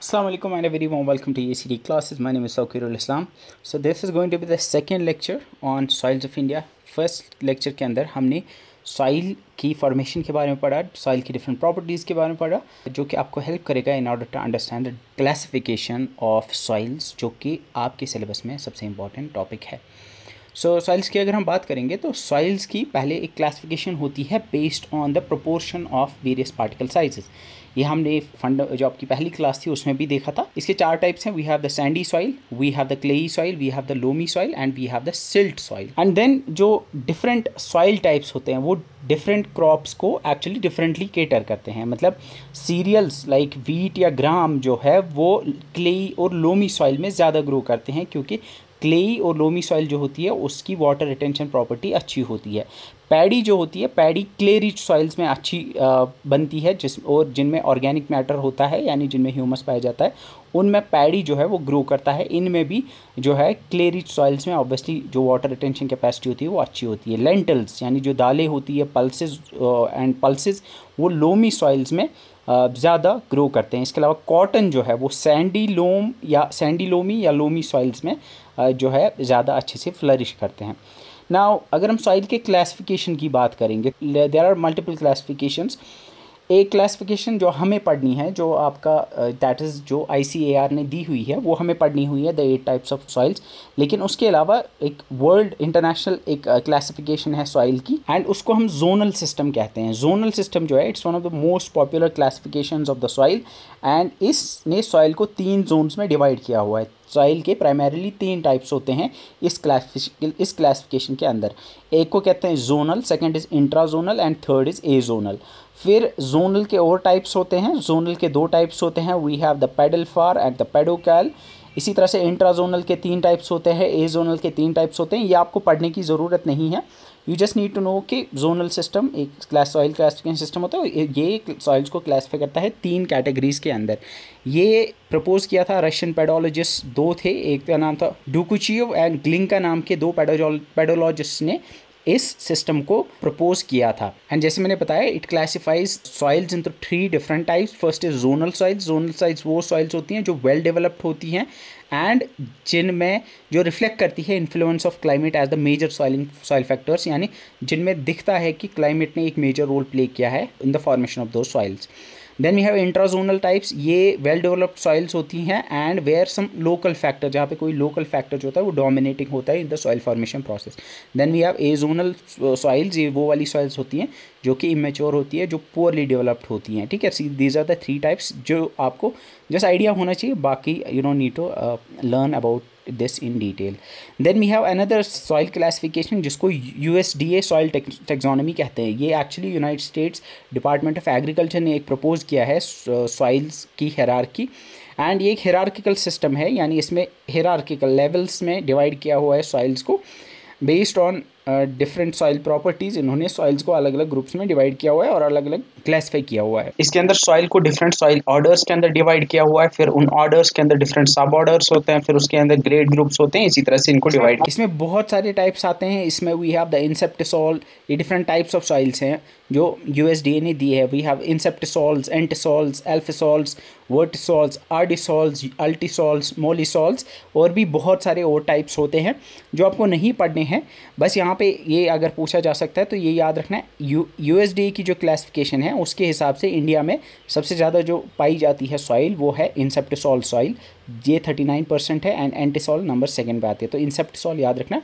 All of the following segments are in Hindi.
Assalamu alaikum and a very warm welcome to ECD classes. My name is Sawkirul Islam. So this is going to be the second lecture on soils of India. First lecture के अंदर हमने सॉइल की फॉर्मेशन के बारे में पढ़ा, सॉइल की डिफरेंट प्रॉपर्टीज़ के बारे में पढ़ा, जो कि आपको हेल्प करेगा in order to understand the classification of soils, जो कि आपके सिलेबस में सबसे इम्पॉर्टेंट टॉपिक है। सॉइल्स की अगर हम बात करेंगे तो सॉइल्स की पहले एक क्लासिफिकेशन होती है based on the proportion of various particle sizes. ये हमने जो आपकी पहली क्लास थी उसमें भी देखा था। इसके चार टाइप्स हैं। We have the sandy soil, we have the clayey soil, we have the loamy soil and we have the silt soil. And then जो डिफरेंट सॉइल टाइप्स होते हैं वो डिफरेंट क्रॉप्स को एक्चुअली डिफरेंटली केटर करते हैं। मतलब सीरियल्स लाइक वीट या ग्राम जो है वो क्लेई और लोमी सॉइल में ज़्यादा ग्रो करते हैं, क्योंकि क्लेई और लोमी सॉइल जो होती है उसकी वाटर रिटेंशन प्रॉपर्टी अच्छी होती है। पैडी जो होती है, पैडी क्ले रिच सॉइल्स में अच्छी बनती है, जिनमें ऑर्गेनिक मैटर होता है, यानी जिनमें ह्यूमस पाया जाता है, उनमें पैडी जो है वो ग्रो करता है। इनमें भी जो है क्ले रिच सॉइल्स में ऑब्वियसली जो वाटर रिटेंशन कैपेसिटी होती है वो अच्छी होती है। लेंटल्स यानी जो दालें होती है, पल्सेस वो लोमी सॉइल्स में ज़्यादा ग्रो करते हैं। इसके अलावा कॉटन जो है वो सैंडी लोमी या लोमी सॉइल्स में जो है ज़्यादा अच्छे से फ्लरिश करते हैं। नाउ अगर हम सॉइल के क्लासिफिकेशन की बात करेंगे, देयर आर मल्टीपल क्लासिफिकेशंस। एक क्लासिफिकेशन जो हमें पढ़नी है, जो आपका दैट इज़ जो ICAR ने दी हुई है, वो हमें पढ़नी हुई है, द 8 टाइप्स ऑफ सॉइल्स। लेकिन उसके अलावा एक वर्ल्ड इंटरनेशनल एक क्लासिफिकेशन है सॉइल की, एंड उसको हम जोनल सिस्टम कहते हैं। जोनल सिस्टम जो है it's one of the most popular classifications of the soil, and इसने सॉइल को 3 जोन्स में डिवाइड किया हुआ है। सॉइल के प्राइमरीली 3 टाइप्स होते हैं इस क्लासिफिकेशन के अंदर। एक को कहते हैं zonal, second is intrazonal and third is a zonal. फिर जोनल के और टाइप्स होते हैं। जोनल के 2 टाइप्स होते हैं, we have the pedalfer and the pedocal. इसी तरह से इंट्राजोनल के 3 टाइप्स होते हैं, ए जोनल के 3 टाइप्स होते हैं। ये आपको पढ़ने की ज़रूरत नहीं है, you just need to know कि जोनल सिस्टम एक सॉइल क्लासिफिकेशन सिस्टम होता है। ये सॉइल्स को क्लासीफाई करता है 3 कैटेगरीज के अंदर। ये प्रपोज किया था रशियन पेडोलॉजिस्ट 2 थे, एक का नाम था डुकुचियोव एंड ग्लिंका नाम के 2 पेडोलॉजिस्ट ने इस सिस्टम को प्रपोज किया था। एंड जैसे मैंने बताया, it classifies soils into 3 different types. First is zonal soils. Zonal soils वो सॉइल्स होती हैं जो वेल डेवलप्ड होती हैं एंड जिनमें जो रिफ्लेक्ट करती है influence of climate as the major soil factors, यानी जिनमें दिखता है कि क्लाइमेट ने एक मेजर रोल प्ले किया है in the formation of the soils. Then we have intrazonal types. ये वेल डेवलप्ड सॉइल्स होती हैं and where some local factor, जहाँ पे कोई लोकल फैक्टर जो होता है वो डोमिनेटिंग होता है in the soil formation process. Then we have azonal soils. ये वो वाली सॉइल्स होती हैं जो कि इमेच्योर होती है, जो पुअरली डेवलप्ड होती हैं। ठीक है, see these are the 3 types जो आपको जस्ट आइडिया होना चाहिए, बाकी you don't need to learn about this in detail. Then we have another soil classification जिसको USDA soil taxonomy कहते हैं। ये actually United states department of agriculture ने एक प्रपोज किया है सॉइल्स की हायरार्की, एंड ये एक हायरार्किकल सिस्टम है, यानी इसमें हायरार्किकल लेवल्स में डिवाइड किया हुआ है सॉइल्स को based on different soil properties. इन्होंने सॉइल्स को अलग अलग ग्रुप्स में डिवाइड किया हुआ है और अलग अलग क्लासीफाई किया हुआ है। इसके अंदर सॉइल को डिफरेंट सॉइल ऑर्डर्स के अंदर डिवाइड किया हुआ है, फिर उन ऑर्डर्स के अंदर डिफरेंट सब ऑर्डर्स होते हैं, फिर उसके अंदर ग्रेड ग्रुप्स होते हैं, इसी तरह से इनको डिवाइड। इसमें बहुत सारे टाइप्स आते हैं। इसमें वी हैव द इंसेप्टिसॉल। ये डिफरेंट टाइप्स ऑफ सॉइल्स हैं जो USDA ने दी है। वी हैव इंसेप्टिसॉल्स, एंटिसॉल्स, एल्फिसॉल्स, वर्टिसॉल्स, आर्डिसॉल्स, अल्टिसॉल्स, मोलिसॉल्स, और भी बहुत सारे और टाइप्स होते हैं जो आपको नहीं पढ़ने हैं। बस यहाँ पे ये अगर पूछा जा सकता है तो ये याद रखना है, USDA की जो क्लासिफिकेशन है उसके हिसाब से इंडिया में सबसे ज़्यादा जो पाई जाती है सॉइल वो है इंसेप्टिसॉल सॉइल। ये 39% है एंड एंटिसॉल नंबर 2 पे आती है। तो इंसेप्टिसॉल याद रखना,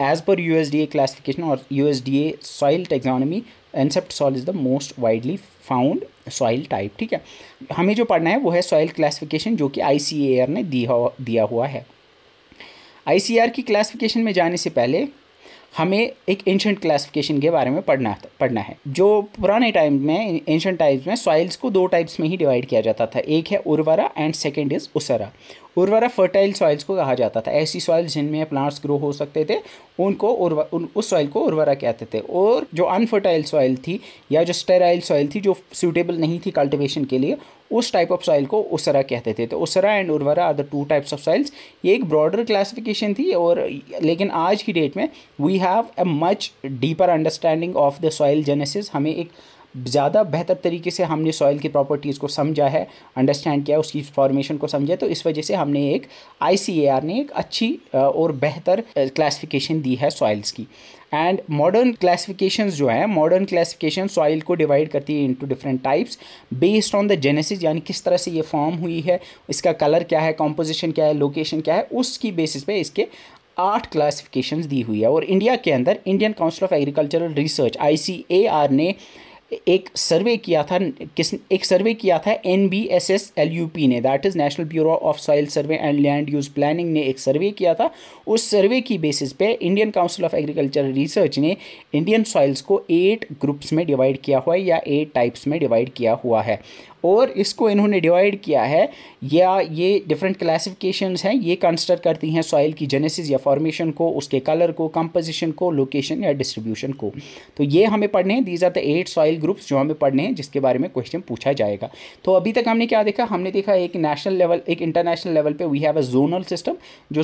एज पर USDA क्लासिफिकेशन और USDA soil taxonomy, inceptisol is the most widely found soil type. ठीक है, हमें जो पढ़ना है वो है सॉइल क्लासिफिकेशन, जो कि ICAR ने दिया हुआ है। ICAR की क्लासिफिकेशन में जाने से पहले हमें एक एंशंट क्लासिफिकेशन के बारे में पढ़ना है। जो पुराने टाइम में, एंशंट टाइम्स में सॉइल्स को 2 टाइप्स में ही डिवाइड किया जाता था। एक है उर्वरा एंड सेकंड इज़ उसरा। उर्वरा फर्टाइल सॉइल्स को कहा जाता था। ऐसी सॉइल्स जिनमें प्लांट्स ग्रो हो सकते थे उनको उस सॉइल को उर्वरा कहते थे। और जो अनफर्टाइल सॉइल थी या जो स्टेराइल सॉइल थी, जो सूटेबल नहीं थी कल्टिवेशन के लिए, उस टाइप ऑफ सॉइल को उसरा कहते थे। तो उसरा एंड उर्वरा are the 2 types of soils. ये एक ब्रॉडर क्लासिफिकेशन थी, और लेकिन आज की डेट में we have a much deeper understanding of the soil genesis. हमें एक ज़्यादा बेहतर तरीके से हमने सॉइल की प्रॉपर्टीज़ को समझा है, अंडरस्टैंड किया, उसकी फॉर्मेशन को समझा, तो इस वजह से हमने एक ICAR ने एक अच्छी और बेहतर क्लासिफिकेशन दी है सॉइल्स की। एंड मॉडर्न क्लासिफिकेशंस जो है, मॉडर्न क्लासिफिकेशन सॉइल को डिवाइड करती है into different types based on the genesis, यानी किस तरह से ये फॉर्म हुई है, इसका कलर क्या है, कॉम्पोजिशन क्या है, लोकेशन क्या है, उसकी बेसिस पे इसके 8 क्लासिफिकेशंस दी हुई है। और इंडिया के अंदर Indian council of agricultural research ICAR ने एक सर्वे किया था, एक सर्वे किया था NBSSLUP ने, that is national bureau of soil survey and land use planning ने एक सर्वे किया था। उस सर्वे की बेसिस पे Indian council of agricultural research ने इंडियन सॉइल्स को 8 ग्रुप्स में डिवाइड किया हुआ है, या 8 टाइप्स में डिवाइड किया हुआ है। और इसको इन्होंने डिवाइड किया है, या ये डिफरेंट क्लासिफिकेशंस हैं, ये कंसिडर करती हैं सॉइल की जेनेसिस या फॉर्मेशन को, उसके कलर को, कंपोजिशन को, लोकेशन या डिस्ट्रीब्यूशन को। तो ये हमें पढ़ने हैं, these are the 8 soil groups जो हमें पढ़ने हैं, जिसके बारे में क्वेश्चन पूछा जाएगा। तो अभी तक हमने क्या देखा, हमने देखा एक नेशनल लेवल, एक इंटरनेशनल लेवल पे we have a zonal system जो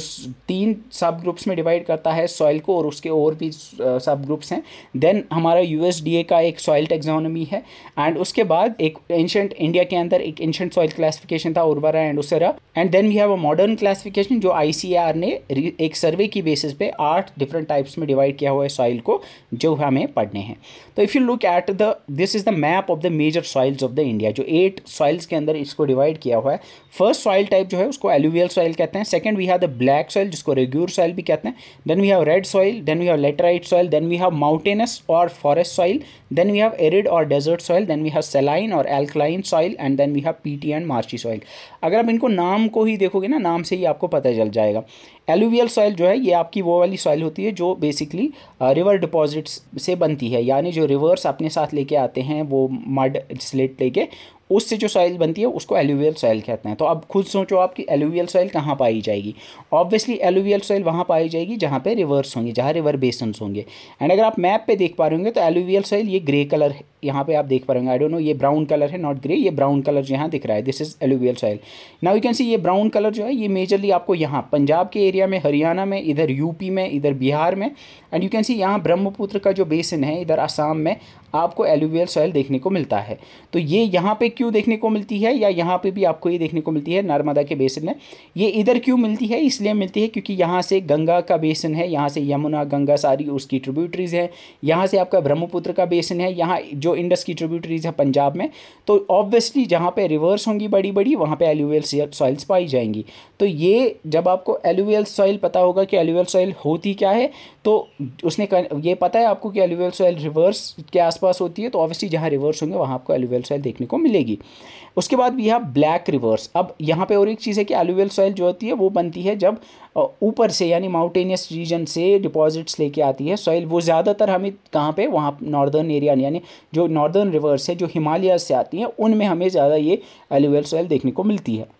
3 सब ग्रुप्स में डिवाइड करता है सॉइल को, और उसके और भी सब ग्रुप्स हैं। देन हमारा USDA का एक सॉइल टेक्सोनॉमी है, एंड उसके बाद एक एंशंट इंडिया के अंदर एक एंशंट सॉइल क्लासिफिकेशन था, उर्वरा एंड उसरा। And then we have a modern classification जो ICAR ने एक सर्वे की बेसिस पे 8 डिफरेंट टाइप्स में डिवाइड किया हुआ है सॉइल को, जो हमें पढ़ने हैं। तो if you look at this is the map of the major soils of the India, जो 8 सॉइल्स के अंदर इसको डिवाइड किया हुआ है। फर्स्ट सॉइल टाइप जो है उसको एलुवियल सॉइल कहते हैं। Second we have the black soil जिसको रेग्यूर सॉइल भी कहते हैं। Then we have red soil, then we have laterite soil, then we have mountainous और forest soil, then we have arid और desert soil, then we have saline और alkaline soil, and then we have peaty and marshy soil. अगर आप इनको नाम को ही देखोगे ना, नाम से ही आपको पता चल जाएगा। एलुवियल सॉइल जो है ये आपकी वो वाली सॉइल होती है जो बेसिकली रिवर डिपॉजिट्स से बनती है, यानी जो रिवर्स अपने साथ लेके आते हैं वो मड स्लेट लेके, उससे जो सॉइल बनती है उसको एलुवियल सॉइल कहते हैं। तो अब खुद सोचो आप कि एलुवियल सॉइल कहाँ पाई जाएगी। ऑब्वियसली एलुवियल सॉइल वहाँ पाई जाएगी जहाँ पे रिवर्स होंगे, जहाँ रिवर बेसन्स होंगे। एंड अगर आप मैप पे देख पा रहे होंगे तो एलुवियल सॉइल ये ग्रे कलर यहाँ पे आप देख पा रहे होंगे, आई डोंट नो, ये ब्राउन कलर है, नॉट ग्रे, ये ब्राउन कलर जो यहाँ दिख रहा है, this is alluvial soil. Now you can सी ये ब्राउन कलर जो है ये मेजरली आपको यहाँ पंजाब के एरिया में, हरियाणा में, इधर यूपी में, इधर बिहार में, एंड यू कैन सी यहाँ ब्रह्मपुत्र का जो बेसिन है इधर असम में आपको एलुवियल सॉइल देखने को मिलता है। तो ये यहाँ पे क्यों देखने को मिलती है, या यहाँ पे भी आपको ये देखने को मिलती है नर्मदा के बेसिन में, ये इधर क्यों मिलती है, इसलिए मिलती है क्योंकि यहाँ से गंगा का बेसिन है, यहाँ से यमुना, गंगा सारी उसकी ट्रिब्यूटरीज है, यहाँ से आपका ब्रह्मपुत्र का बेसिन है, यहाँ जो इंडस की ट्रिब्यूटरीज है पंजाब में। तो ऑब्वियसली जहाँ पे रिवर्स होंगी बड़ी बड़ी वहाँ पे एलुवियल सॉइल्स पाई जाएंगी। तो ये जब आपको एलुवियल सॉइल पता होगा कि एलुवियल सॉइल होती क्या है, तो उसने ये पता है आपको कि एलुवियल सॉइल रिवर्स के आसपास होती है, तो ऑब्वियसली जहाँ रिवर्स होंगे वहाँ आपको एलुवियल सॉइल देखने को मिलेगी। उसके बाद भी यहाँ ब्लैक रिवर्स। अब यहाँ पे और एक चीज़ है कि एलुवियल सॉइल जो होती है वो बनती है जब ऊपर से यानी माउंटेनियस रीजन से डिपॉजिट्स लेके आती है सॉइल। वो ज़्यादातर हमें कहाँ पे, वहाँ नॉर्दर्न एरिया यानी जो नॉर्दर्न रिवर्स है जो हिमालय से आती हैं उनमें हमें ज़्यादा ये एलुवियल सॉइल देखने को मिलती है।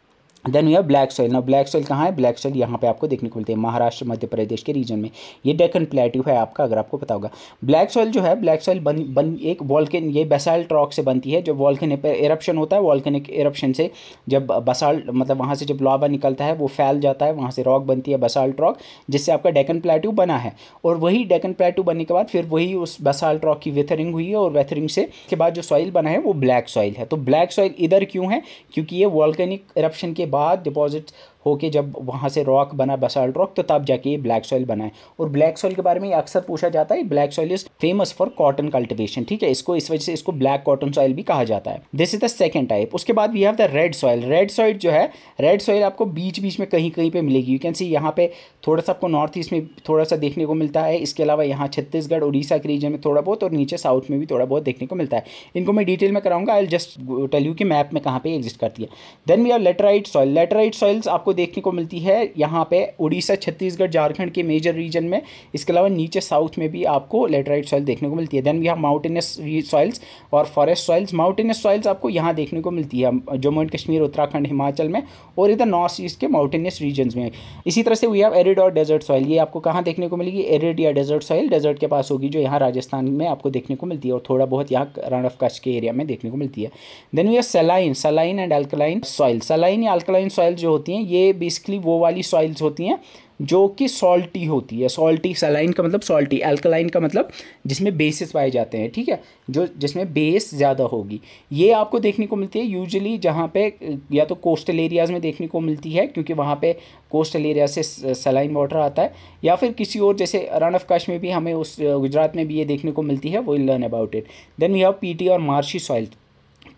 Then we have black soil. ना ब्लैक सॉइल कहाँ है, ब्लैक सॉइल यहाँ पे आपको देखने को मिलती है महाराष्ट्र मध्य प्रदेश के रीजन में, ये डेक्कन प्लेट्यू है आपका, अगर आपको पता होगा। ब्लैक सॉइल जो है, ब्लैक सॉइल एक वॉल्केन, ये बेसाल्ट रॉक से बनती है। जब वॉल्केनिक एरप्शन होता है, वॉल्केनिक एरप्शन से जब बसाल्ट मतलब वहाँ से जब लावा निकलता है वो फैल जाता है, वहाँ से रॉक बनती है बसाल्ट रॉक, जिससे आपका डेक्कन प्लेट्यू बना है। और वही डेक्कन प्लेट्यू बनने के बाद फिर वही उस बसाल्ट रॉक की वेथरिंग हुई है, और वेथरिंग से के बाद जो सॉइल बना है वो ब्लैक सॉइल है। तो ब्लैक सॉइल इधर क्यों है, क्योंकि ये वॉल्केनिक एरप्शन के बाद डिपॉजिट होके जब वहाँ से रॉक बना बसाल्ट रॉक, तो तब जाके ये ब्लैक सॉइल बना है। और ब्लैक सॉइल के बारे में अक्सर पूछा जाता है, black soil is famous for cotton cultivation, ठीक है, इसको इस वजह से इसको ब्लैक कॉटन सॉइल भी कहा जाता है। This is the second type. उसके बाद we have the red soil. Red soil जो है, रेड सॉइल आपको बीच बीच में कहीं कहीं पे मिलेगी। यू कैन सी यहाँ पे थोड़ा सा आपको नॉर्थ ईस्ट में थोड़ा सा देखने को मिलता है, इसके अलावा यहाँ छत्तीसगढ़ उड़ीसा के रीजन में थोड़ा बहुत, और नीचे साउथ में भी थोड़ा बहुत देखने को मिलता है। इनको मैं डिटेल में कराऊंगा, I will just tell you कि मैप में कहाँ पे एग्जिस्ट करती है। Then we have laterite soil. Laterite soils आपको देखने को मिलती है यहाँ पे उड़ीसा, छत्तीसगढ़, झारखंड के मेजर रीजन में, इसके अलावा नीचे साउथ में भी आपको लेटराइट सॉइल देखने को मिलती है। Then we have mountainous soils और फॉरेस्ट सॉइल्स। माउंटेनस सॉइल्स आपको यहाँ देखने को मिलती है जम्मू एंड कश्मीर, उत्तराखंड, हिमाचल में, और इधर नॉर्थ ईस्ट के माउंटेनस रीजन्स में। इसी तरह से वी हैव एरिड और डेजर्ट सॉइल। ये आपको कहाँ देखने को मिलेगी, एरिड या डेजर्ट सॉइल डेजर्ट के पास होगी, जो यहाँ राजस्थान में आपको देखने को मिलती है, और थोड़ा बहुत यहाँ रण ऑफ कच्छ के एरिया में देखने को मिलती है। Then we have saline. Saline and alkaline soil. Saline या अल्कलाइन सॉइल जो होती हैं ये बेसिकली वो वाली सॉइल्स होती हैं जो कि सॉल्टी होती है। सॉल्टी, सलाइन का मतलब सॉल्टी, अल्कलाइन का मतलब जिसमें बेसिस पाए जाते हैं, ठीक है, जो जिसमें बेस ज़्यादा होगी। ये आपको देखने को मिलती है यूजुअली जहाँ पे या तो कोस्टल एरियाज़ में देखने को मिलती है, क्योंकि वहाँ पे कोस्टल एरिया से सलाइन वाटर आता है, या फिर किसी और जैसे रण ऑफ कच्छ में भी हमें उस गुजरात में भी ये देखने को मिलती है, वो learn about it. Then we have peaty और मार्शी सॉइल।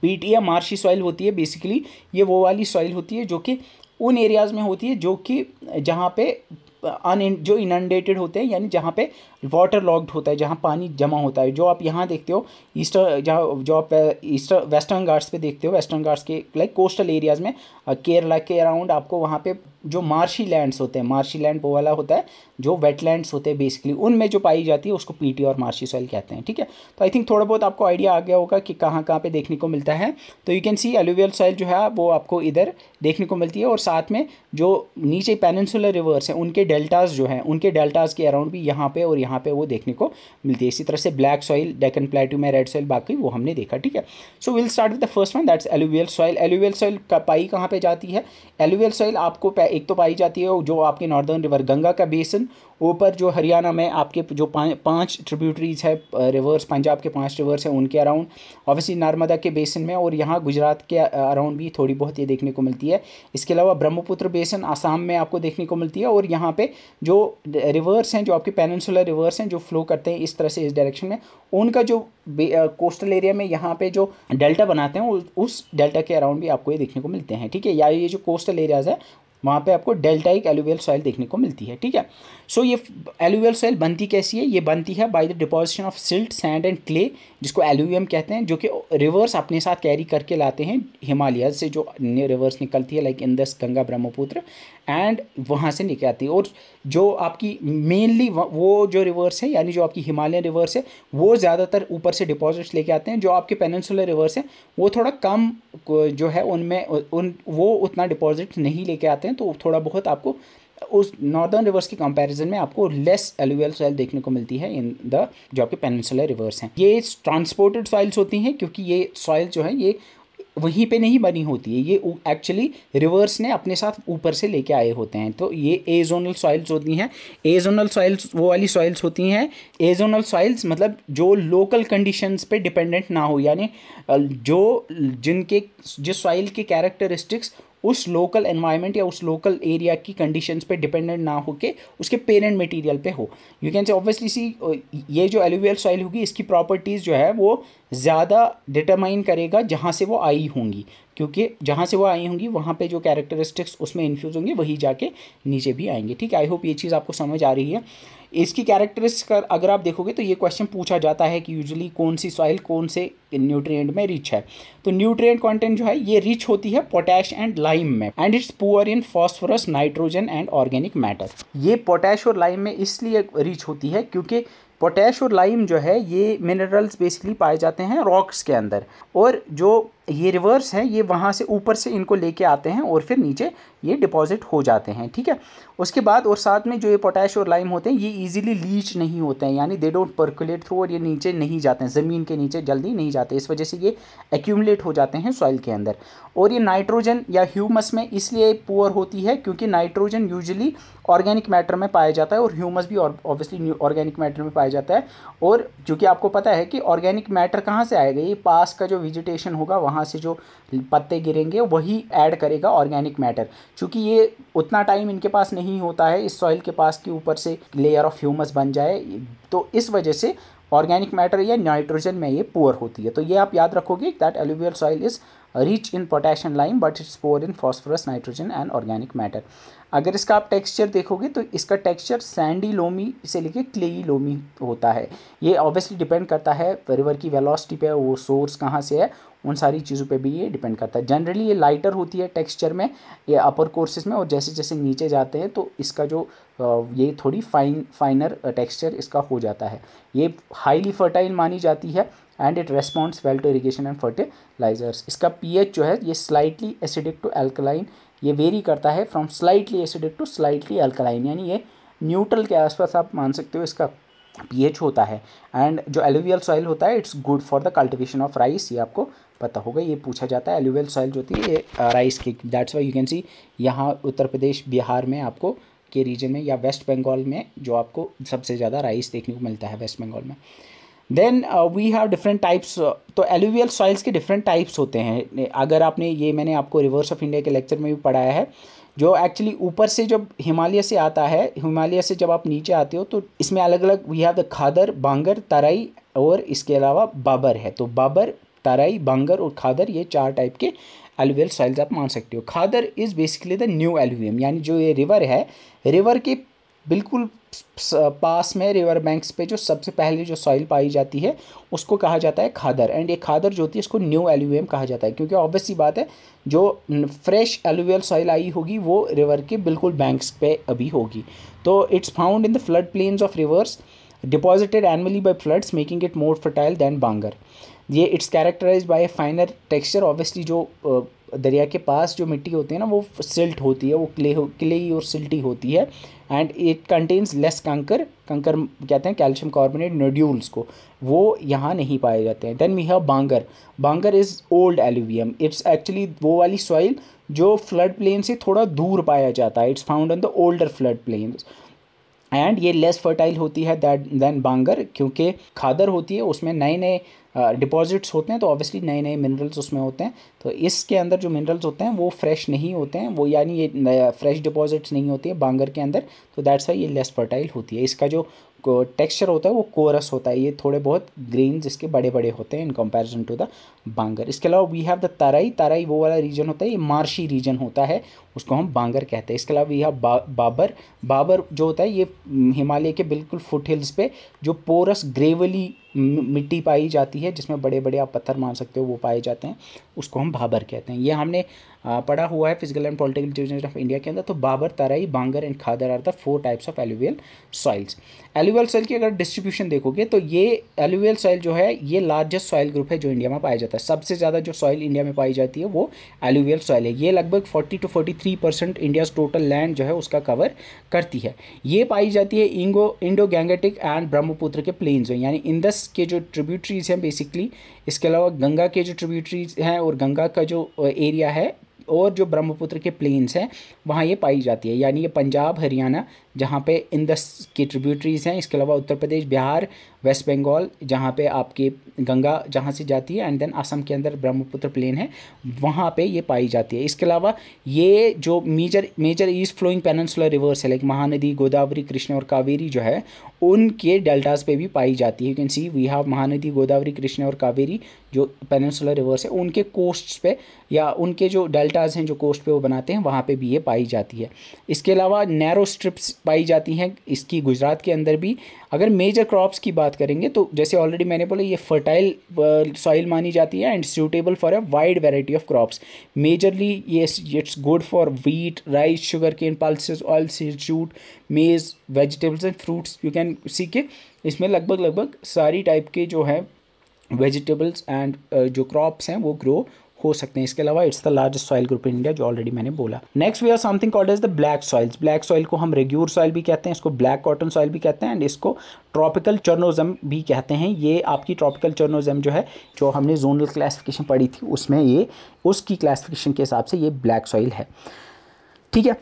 पीटी या मार्शी सॉइल होती है बेसिकली, ये वो वाली सॉइल होती है जो कि उन एरियाज़ में होती है जो कि जहाँ पे जो इनंडेटेड होते हैं, यानी जहाँ पे वाटर लॉक्ड होता है, जहाँ पानी जमा होता है। जो आप यहाँ देखते हो ईस्टर, जहाँ जो आप ईस्टर वेस्टर्न घाट्स पे देखते हो, वेस्टर्न घाट्स के लाइक कोस्टल एरियाज़ में केरला के अराउंड आपको वहाँ पे जो मार्शी लैंड्स होते हैं, मार्शी लैंड वो वाला होता है जो वेटलैंड्स होते हैं बेसिकली, उनमें जो पाई जाती है उसको पीटी और मार्शी सॉइल कहते हैं, ठीक है। तो आई थिंक थोड़ा बहुत आपको आइडिया आ गया होगा कि कहाँ कहाँ पे देखने को मिलता है। तो you can C alluvial soil जो है वो आपको इधर देखने को मिलती है, और साथ में जो नीचे पेनिनसुलर रिवर्स हैं उनके डेल्टास जो हैं, उनके डेल्टास के अराउंड भी यहाँ पे और यहाँ पे वो देखने को मिलती है। इसी तरह से ब्लैक सॉइल, डेक्कन प्लेटू में रेड सॉइल, बाकी वो हमने देखा, ठीक है। So will start with the first one, that's alluvial soil. Alluvial soil का पाई कहाँ पे जाती है? एलुवियल सॉइल आपको एक तो पाई जाती है जो आपके नॉर्दर्न रिवर गंगा का बेसिन, ऊपर जो हरियाणा में आपके जो पांच ट्रिब्यूटरीज है रिवर्स, पंजाब के 5 रिवर्स हैं उनके अराउंड, ऑब्वियसली नर्मदा के बेसिन में, और यहाँ गुजरात के अराउंड भी थोड़ी बहुत ये देखने को मिलती है। इसके अलावा ब्रह्मपुत्र बेसिन आसाम में आपको देखने को मिलती है, और यहाँ पे जो रिवर्स हैं, जो आपके पेनिनसुलर रिवर्स हैं जो फ्लो करते हैं इस तरह से इस डायरेक्शन में, उनका जो कोस्टल एरिया में यहाँ पे जो डेल्टा बनाते हैं उस डेल्टा के अराउंड भी आपको ये देखने को मिलते हैं, ठीक है। या ये जो कोस्टल एरियाज़ है वहाँ पे आपको डेल्टाइक एलुवियल सॉइल देखने को मिलती है, ठीक है। सो ये एलुवियल सॉइल बनती कैसी है? ये बनती है by the deposition of silt, sand and clay, जिसको एलुवियम कहते हैं, जो कि रिवर्स अपने साथ कैरी करके लाते हैं हिमालय से, जो रिवर्स निकलती है like Indus, Ganga, Brahmaputra, and वहाँ से निकल आती है। और जो आपकी मेनली वो जो रिवर्स है, यानी जो आपकी हिमालयन रिवर्स है, वो ज़्यादातर ऊपर से डिपॉजिट्स लेके आते हैं। जो आपके पेनिनसुलर रिवर्स हैं वो थोड़ा कम जो है उनमें वो उतना डिपॉजिट नहीं लेके आते हैं, तो थोड़ा बहुत आपको उस नॉर्दर्न रिवर्स की कंपैरिजन में आपको लेस एलुवियल सॉइल देखने को मिलती है इन द जो आपके पेनिनसुलर रिवर्स हैं। ये ट्रांसपोर्टेड सॉइल्स होती हैं, क्योंकि ये सॉइल जो है ये वहीं पे नहीं बनी होती है, ये एक्चुअली रिवर्स ने अपने साथ ऊपर से लेके आए होते हैं। तो ये एजोनल सॉइल्स होती हैं। एजोनल सॉइल्स वो वाली सॉइल्स होती हैं, एजोनल सॉइल्स मतलब जो लोकल कंडीशंस पे डिपेंडेंट ना हो, यानी जो सॉइल के कैरेक्टरिस्टिक्स उस लोकल एनवायरनमेंट या उस लोकल एरिया की कंडीशंस पे डिपेंडेंट ना होके उसके पेरेंट मटेरियल पे हो। यू कैन से ऑब्वियसली सी ये जो एलुवियल सॉइल होगी इसकी प्रॉपर्टीज़ जो है वो ज़्यादा डिटरमाइन करेगा जहाँ से वो आई होंगी, क्योंकि जहाँ से वो आई होंगी वहाँ पे जो कैरेक्टरिस्टिक्स उसमें इन्फ्यूज़ होंगे वही जाके नीचे भी आएंगे, ठीक है। आई होप ये चीज़ आपको समझ आ रही है। इसकी कैरेक्टरिस्टिक्स अगर आप देखोगे तो ये क्वेश्चन पूछा जाता है कि यूजुअली कौन सी सॉइल कौन से न्यूट्रिएंट में रिच है। तो न्यूट्रिएंट कंटेंट जो है ये रिच होती है पोटैश एंड लाइम में, and it's poor in phosphorus, nitrogen and organic matter. ये पोटैश और लाइम में इसलिए रिच होती है क्योंकि पोटैश और लाइम जो है ये मिनरल्स बेसिकली पाए जाते हैं रॉक्स के अंदर, और जो ये रिवर्स हैं ये वहाँ से ऊपर से इनको लेके आते हैं और फिर नीचे ये डिपॉजिट हो जाते हैं, ठीक है। उसके बाद और साथ में जो ये पोटैश और लाइम होते हैं ये इजीली लीच नहीं होते हैं, यानी दे डोंट पर्कुलेट थ्रू, और ये नीचे नहीं जाते हैं, ज़मीन के नीचे जल्दी नहीं जाते, इस वजह से ये एक्यूमुलेट हो जाते हैं सॉइल के अंदर। और ये नाइट्रोजन या ह्यूमस में इसलिए पुअर होती है क्योंकि नाइट्रोजन यूजुअली ऑर्गेनिक मैटर में पाया जाता है और ह्यूमस भी ऑब्वियसली ऑर्गेनिक मैटर में पाया जाता है। और क्योंकि आपको पता है कि ऑर्गेनिक मैटर कहाँ से आएगा, ये पास का जो वेजिटेशन होगा वहाँ से जो पत्ते गिरेंगे वही ऐड करेगा ऑर्गेनिक मैटर। चूँकि ये उतना टाइम इनके पास नहीं होता है इस सॉइल के पास कि ऊपर से लेयर ऑफ ह्यूमस बन जाए, तो इस वजह से ऑर्गेनिक मैटर या नाइट्रोजन में ये पुअर होती है। तो ये आप याद रखोगे that alluvial soil is rich in potash and lime but it's poor in phosphorus, nitrogen and organic matter. अगर इसका आप टेक्सचर देखोगे तो इसका टेक्सचर सैंडी लोमी से लेके क्लेई लोमी होता है। ये ऑब्वियसली डिपेंड करता है रिवर की वेलोसिटी पे, वो सोर्स कहाँ से है, उन सारी चीज़ों पे भी ये डिपेंड करता है। जनरली ये लाइटर होती है टेक्सचर में, ये अपर कोर्सेज में, और जैसे जैसे नीचे जाते हैं तो इसका जो ये थोड़ी फाइनर टेक्सचर इसका हो जाता है। ये हाईली फर्टाइल मानी जाती है and it responds well to irrigation and fertilisers. इसका पीएच जो है ये स्लाइटली एसिडिक टू अल्कलाइन, ये वेरी करता है from slightly acidic to slightly alkaline, यानी ये न्यूट्रल के आसपास आप मान सकते हो इसका पीएच होता है। एंड जो एलुवियल सॉइल होता है it's good for the cultivation of rice, ये आपको पता होगा, ये पूछा जाता है। एलुवियल सॉइल जो होती है ये राइस की, दैट्स वाई यू कैन सी यहाँ उत्तर प्रदेश बिहार में आपको के रीजन में या वेस्ट बंगाल में जो आपको सबसे ज़्यादा राइस देखने को मिलता है वेस्ट बंगाल में। Then we have different types. तो एलुवियल सॉइल्स के डिफरेंट टाइप्स होते हैं। अगर आपने ये मैंने आपको रिवर्स ऑफ इंडिया के लेक्चर में भी पढ़ाया है, जो एक्चुअली ऊपर से जब हिमालय से आता है, हिमालय से जब आप नीचे आते हो तो इसमें अलग अलग वी हैव द खादर, बांगर, तराई और इसके अलावा बाबर है। तो बाबर, तराई, बांगर और खादर, ये 4 टाइप के एलुवियल सॉइल्स आप मान सकते हो। Khadar is basically the new alluvium, यानी जो ये रिवर है, रिवर के बिल्कुल पास में, रिवर बैंक्स पे जो सबसे पहले जो सॉइल पाई जाती है उसको कहा जाता है खादर। एंड ये खादर जो होती है इसको न्यू एलुवियम कहा जाता है, क्योंकि ऑब्वियस सी बात है जो फ्रेश एलुवियल सॉइल आई होगी वो रिवर के बिल्कुल बैंक्स पे अभी होगी। तो it's found in the flood plains of rivers deposited annually by floods making it more fertile than bangar. ये it's characterize by finer texture. Obviously जो दरिया के पास जो मिट्टी होती है ना वो सिल्ट होती है, वो क्लेई और सिल्टी होती है। एंड इट कंटेन्स लेस कंकर कहते हैं कैल्शियम कार्बोनेट नोड्यूल्स को, वो यहाँ नहीं पाए जाते हैं। Then we have Bhangar. Bhangar is old alluvium. It's actually वो वाली सॉइल जो फ्लड प्लेन से थोड़ा दूर पाया जाता है। It's found on the older flood plains and ये लेस फर्टाइल होती है दैन बांगर, क्योंकि खादर होती है उसमें नए नए डिपॉजिट्स होते हैं, तो ऑब्वियसली नए नए मिनरल्स उसमें होते हैं। तो इसके अंदर जो मिनरल्स होते हैं वो फ्रेश नहीं होते हैं, वो यानी ये फ्रेश डिपॉजिट्स नहीं होती है बांगर के अंदर, तो दैट्स वाई ये लेस फर्टाइल होती है। इसका जो टेक्सचर होता है वो कोरस होता है, ये थोड़े बहुत ग्रेन्स इसके बड़े बड़े होते हैं इन कंपैरिजन टू द बांगर। इसके अलावा वी हैव द तराई। तराई वो वाला रीजन होता है, ये मार्शी रीजन होता है, उसको हम बांगर कहते हैं। इसके अलावा वी हैव बाबर। बाबर जो होता है ये हिमालय के बिल्कुल फुट हिल्स पे जो पोरस ग्रेवली मिट्टी पाई जाती है, जिसमें बड़े बड़े आप पत्थर मान सकते हो वो पाए जाते हैं, उसको हम बाबर कहते हैं। ये हमने पढ़ा हुआ है physical and political university of India के अंदर। तो bhabar, terai, bangar and khadar are the 4 types of alluvial soils. Alluvial soil की अगर डिस्ट्रीब्यूशन देखोगे तो ये एलुवियल सॉइल जो है ये लार्जेस्ट सॉइल ग्रुप है जो इंडिया में पाया जाता है। सबसे ज़्यादा जो सॉइल इंडिया में पाई जाती है वो एलुवियल सॉइल है। ये लगभग 40 to 43% इंडियाज़ टोटल लैंड जो है उसका कवर करती है। ये पाई जाती है इंडो गैंगेटिक एंड ब्रह्मपुत्र के प्लेन्स में, यानी इंडस के जो ट्रिब्यूटरीज हैं बेसिकली। इसके अलावा गंगा के जो ट्रिब्यूटरीज हैं और गंगा का जो एरिया है और जो ब्रह्मपुत्र के प्लेन्स हैं वहाँ ये पाई जाती है, यानी ये पंजाब, हरियाणा जहाँ पे इंडस की ट्रिब्यूटरीज हैं। इसके अलावा उत्तर प्रदेश, बिहार, वेस्ट बंगाल जहाँ पे आपके गंगा जहाँ से जाती है, एंड देन असम के अंदर ब्रह्मपुत्र प्लेन है वहाँ पे ये पाई जाती है। इसके अलावा ये जो major east flowing peninsular rivers है लाइक महानदी, गोदावरी, कृष्णा और कावेरी जो है उनके डेल्टास पे भी पाई जाती है। You can see we have Mahanadi, Godavari, Krishna और कावेरी जो पेनिनसुलर रिवर्स है उनके कोस्ट्स पे या उनके जो डेल्टाज हैं जो कोस्ट पे वो बनाते हैं वहाँ पे भी ये पाई जाती है। इसके अलावा नैरो स्ट्रिप्स पाई जाती हैं इसकी गुजरात के अंदर भी। अगर मेजर क्रॉप्स की बात करेंगे तो जैसे ऑलरेडी मैंने बोला ये फर्टाइल सॉइल मानी जाती है and suitable for a wide variety of crops. Majorly ये it's good for wheat, rice, sugar cane, pulses, oil seed, jute, maize, vegetables and fruits. You can see के इसमें लगभग सारी टाइप के जो है वेजिटेबल्स एंड जो क्रॉप्स हैं वो ग्रो हो सकते हैं। इसके अलावा it's the largest soil group in India जो ऑलरेडी मैंने बोला। Next we are something called as the black soils. Black soil को हम रेग्यूर सॉइल भी कहते हैं, इसको ब्लैक कॉटन सॉइल भी कहते हैं एंड इसको ट्रॉपिकल चर्नोजम भी कहते हैं। ये आपकी ट्रॉपिकल चर्नोजम जो है जो हमने जोनल क्लासिफिकेशन पढ़ी थी उसमें ये उसकी क्लासिफिकेशन के हिसाब से ये ब्लैक सॉइल है, ठीक है।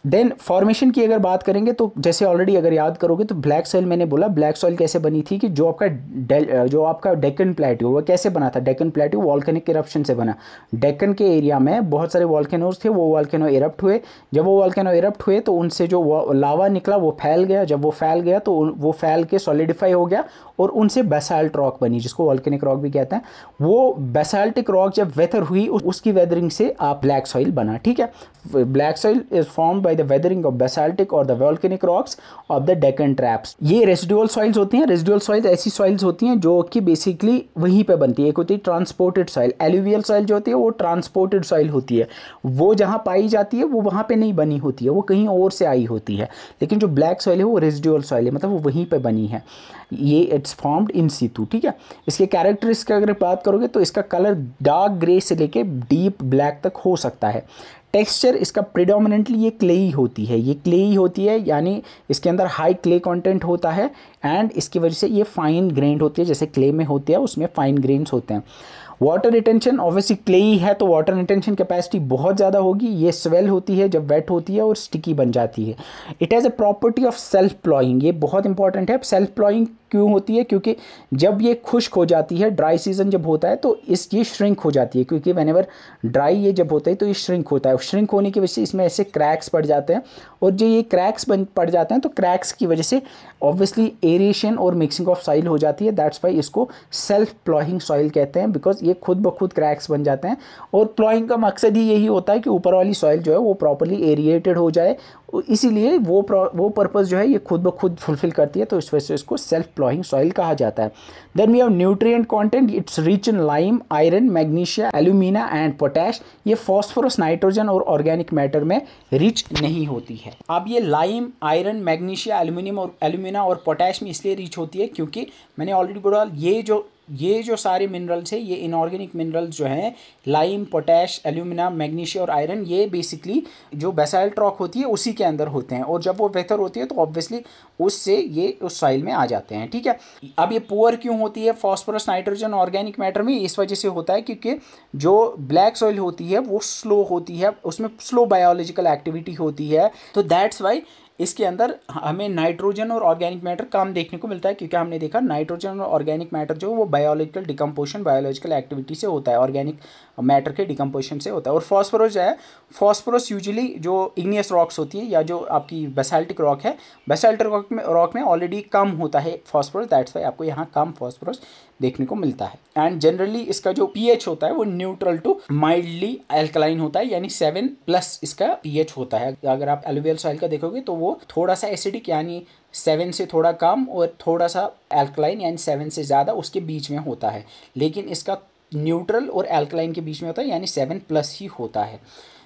देन फॉर्मेशन की अगर बात करेंगे तो जैसे ऑलरेडी अगर याद करोगे तो ब्लैक सॉइल मैंने बोला ब्लैक सॉइल कैसे बनी थी कि जो आपका डेक्कन प्लेट्यू वो कैसे बना था। डेक्कन प्लेट्यू वॉल्केनिक इरप्शन से बना। डेक्कन के एरिया में बहुत सारे वॉल्केनोज थे, वो वॉल्केनो इरप्ट हुए। जब वो वॉल्केनो इरप्ट हुए तो उनसे जो लावा निकला वो फैल गया। जब वो फैल गया तो वो फैल के सॉलिडिफाई हो गया और उनसे बेसाल्ट रॉक बनी जिसको वॉल्केनिक रॉक भी कहते हैं। वो बेसाल्टिक रॉक जब वेदर हुई उसकी वेदरिंग से आप ब्लैक सॉइल बना, ठीक है। Black soil is formed by the weathering of basaltic और the volcanic rocks of the Deccan traps. ये रेसिडुअल सॉइल्स होती हैं। रेसिडुअल सॉइल्स ऐसी सॉइल्स होती हैं जो कि बेसिकली वहीं पे बनती है। एक होती है ट्रांसपोर्टेड सॉइल। एलुवियल सॉइल जो होती है वो ट्रांसपोर्टेड सॉइल होती है, वो जहाँ पाई जाती है वो वहाँ पे नहीं बनी होती है, वो कहीं और से आई होती है। लेकिन जो ब्लैक सॉइल है वो रेसिडुअल सॉइल है, मतलब वो वहीं पे बनी है। ये इट्स फॉर्म्ड इन सीतू, ठीक है। इसके कैरेक्टरिस्टिक्स अगर बात करोगे तो इसका कलर डार्क ग्रे से लेके डीप ब्लैक तक हो सकता है। टेक्सचर इसका प्रिडोमिनेंटली ये क्लेई होती है, ये क्लेई होती है यानी इसके अंदर हाई क्ले कंटेंट होता है एंड इसकी वजह से ये फाइन ग्रेन्ड होती है, जैसे क्ले में होती है उसमें फाइन ग्रेन्स होते हैं। वाटर रिटेंशन ऑब्वियसली क्लेई है तो वाटर रिटेंशन कैपेसिटी बहुत ज़्यादा होगी, ये स्वेल होती है जब वेट होती है और स्टिकी बन जाती है। It has a property of self ploughing, ये बहुत इंपॉर्टेंट है। सेल्फ प्लॉइंग क्यों होती है? क्योंकि जब ये खुश्क हो जाती है, ड्राई सीजन जब होता है तो ये श्रिंक हो जाती है, क्योंकि व्हेनेवर ड्राई ये जब होता है तो ये श्रिंक होता है। श्रिंक होने की वजह से इसमें ऐसे क्रैक्स पड़ जाते हैं, और जो ये क्रैक्स पड़ जाते हैं तो क्रैक्स की वजह से ऑब्वियसली एरेशन और मिक्सिंग ऑफ सॉइल हो जाती है। दैट्स वाई इसको सेल्फ प्लॉइंग सॉइल कहते हैं, बिकॉज ये खुद ब खुद क्रैक्स बन जाते हैं। और प्लॉइंग का मकसद ही यही होता है कि ऊपर वाली सॉइल जो है वो प्रॉपर्ली एरिएटेड हो जाए, इसीलिए वो पर्पस जो है ये खुद ब खुद फुलफिल करती है, तो इस वजह से इसको सेल्फ प्लॉइंग सॉइल कहा जाता है। Then we have nutrient content, it's rich in lime, iron, magnesia, alumina and potash. ये फॉस्फोरस, नाइट्रोजन और ऑर्गेनिक मैटर में रिच नहीं होती है। अब ये लाइम, आयरन, मैग्नीशिया, एल्यूमिना और पोटैश में इसलिए रिच होती है क्योंकि मैंने ऑलरेडी बोला ये जो सारे मिनरल्स हैं, ये इनऑर्गेनिक मिनरल्स जो हैं, लाइम, पोटैश, एल्यूमिना, मैग्नीशिया और आयरन, ये बेसिकली जो बेसाल्ट रॉक होती है उसी के अंदर होते हैं, और जब वो वेथर होती है तो ऑब्वियसली उससे ये उस सॉइल में आ जाते हैं। ठीक है, अब ये पुअर क्यों होती है फॉस्फोरस, नाइट्रोजन, ऑर्गेनिक मैटर में? इस वजह से होता है क्योंकि जो ब्लैक सॉइल होती है वो स्लो होती है, उसमें स्लो बायोलॉजिकल एक्टिविटी होती है, तो दैट्स वाई इसके अंदर हमें नाइट्रोजन और ऑर्गेनिक मैटर कम देखने को मिलता है, क्योंकि हमने देखा नाइट्रोजन और ऑर्गेनिक मैटर जो वो बायोलॉजिकल डिकम्पोजिशन, बायोलॉजिकल एक्टिविटी से होता है, ऑर्गेनिक मैटर के डिकम्पोजिशन से होता है। और फॉस्फोरस जो है, फॉस्फोरस यूजुअली जो इग्नियस रॉक्स होती है या जो आपकी बेसाल्टिक रॉक है, बेसाल्टिक रॉक में ऑलरेडी कम होता है फॉस्फोरस, दैट्स वाई आपको यहाँ कम फॉस्फोरस देखने को मिलता है। एंड जनरली इसका जो पीएच होता है वो न्यूट्रल टू माइल्डली अल्कलाइन होता है, यानी 7+ इसका पीएच होता है। अगर आप एलुवियल सॉइल का देखोगे तो वो थोड़ा सा एसिडिक यानी 7 से थोड़ा कम और थोड़ा सा अल्कलाइन यानी 7 से ज़्यादा उसके बीच में होता है, लेकिन इसका न्यूट्रल और अल्कलाइन के बीच में होता है, यानी 7+ ही होता है।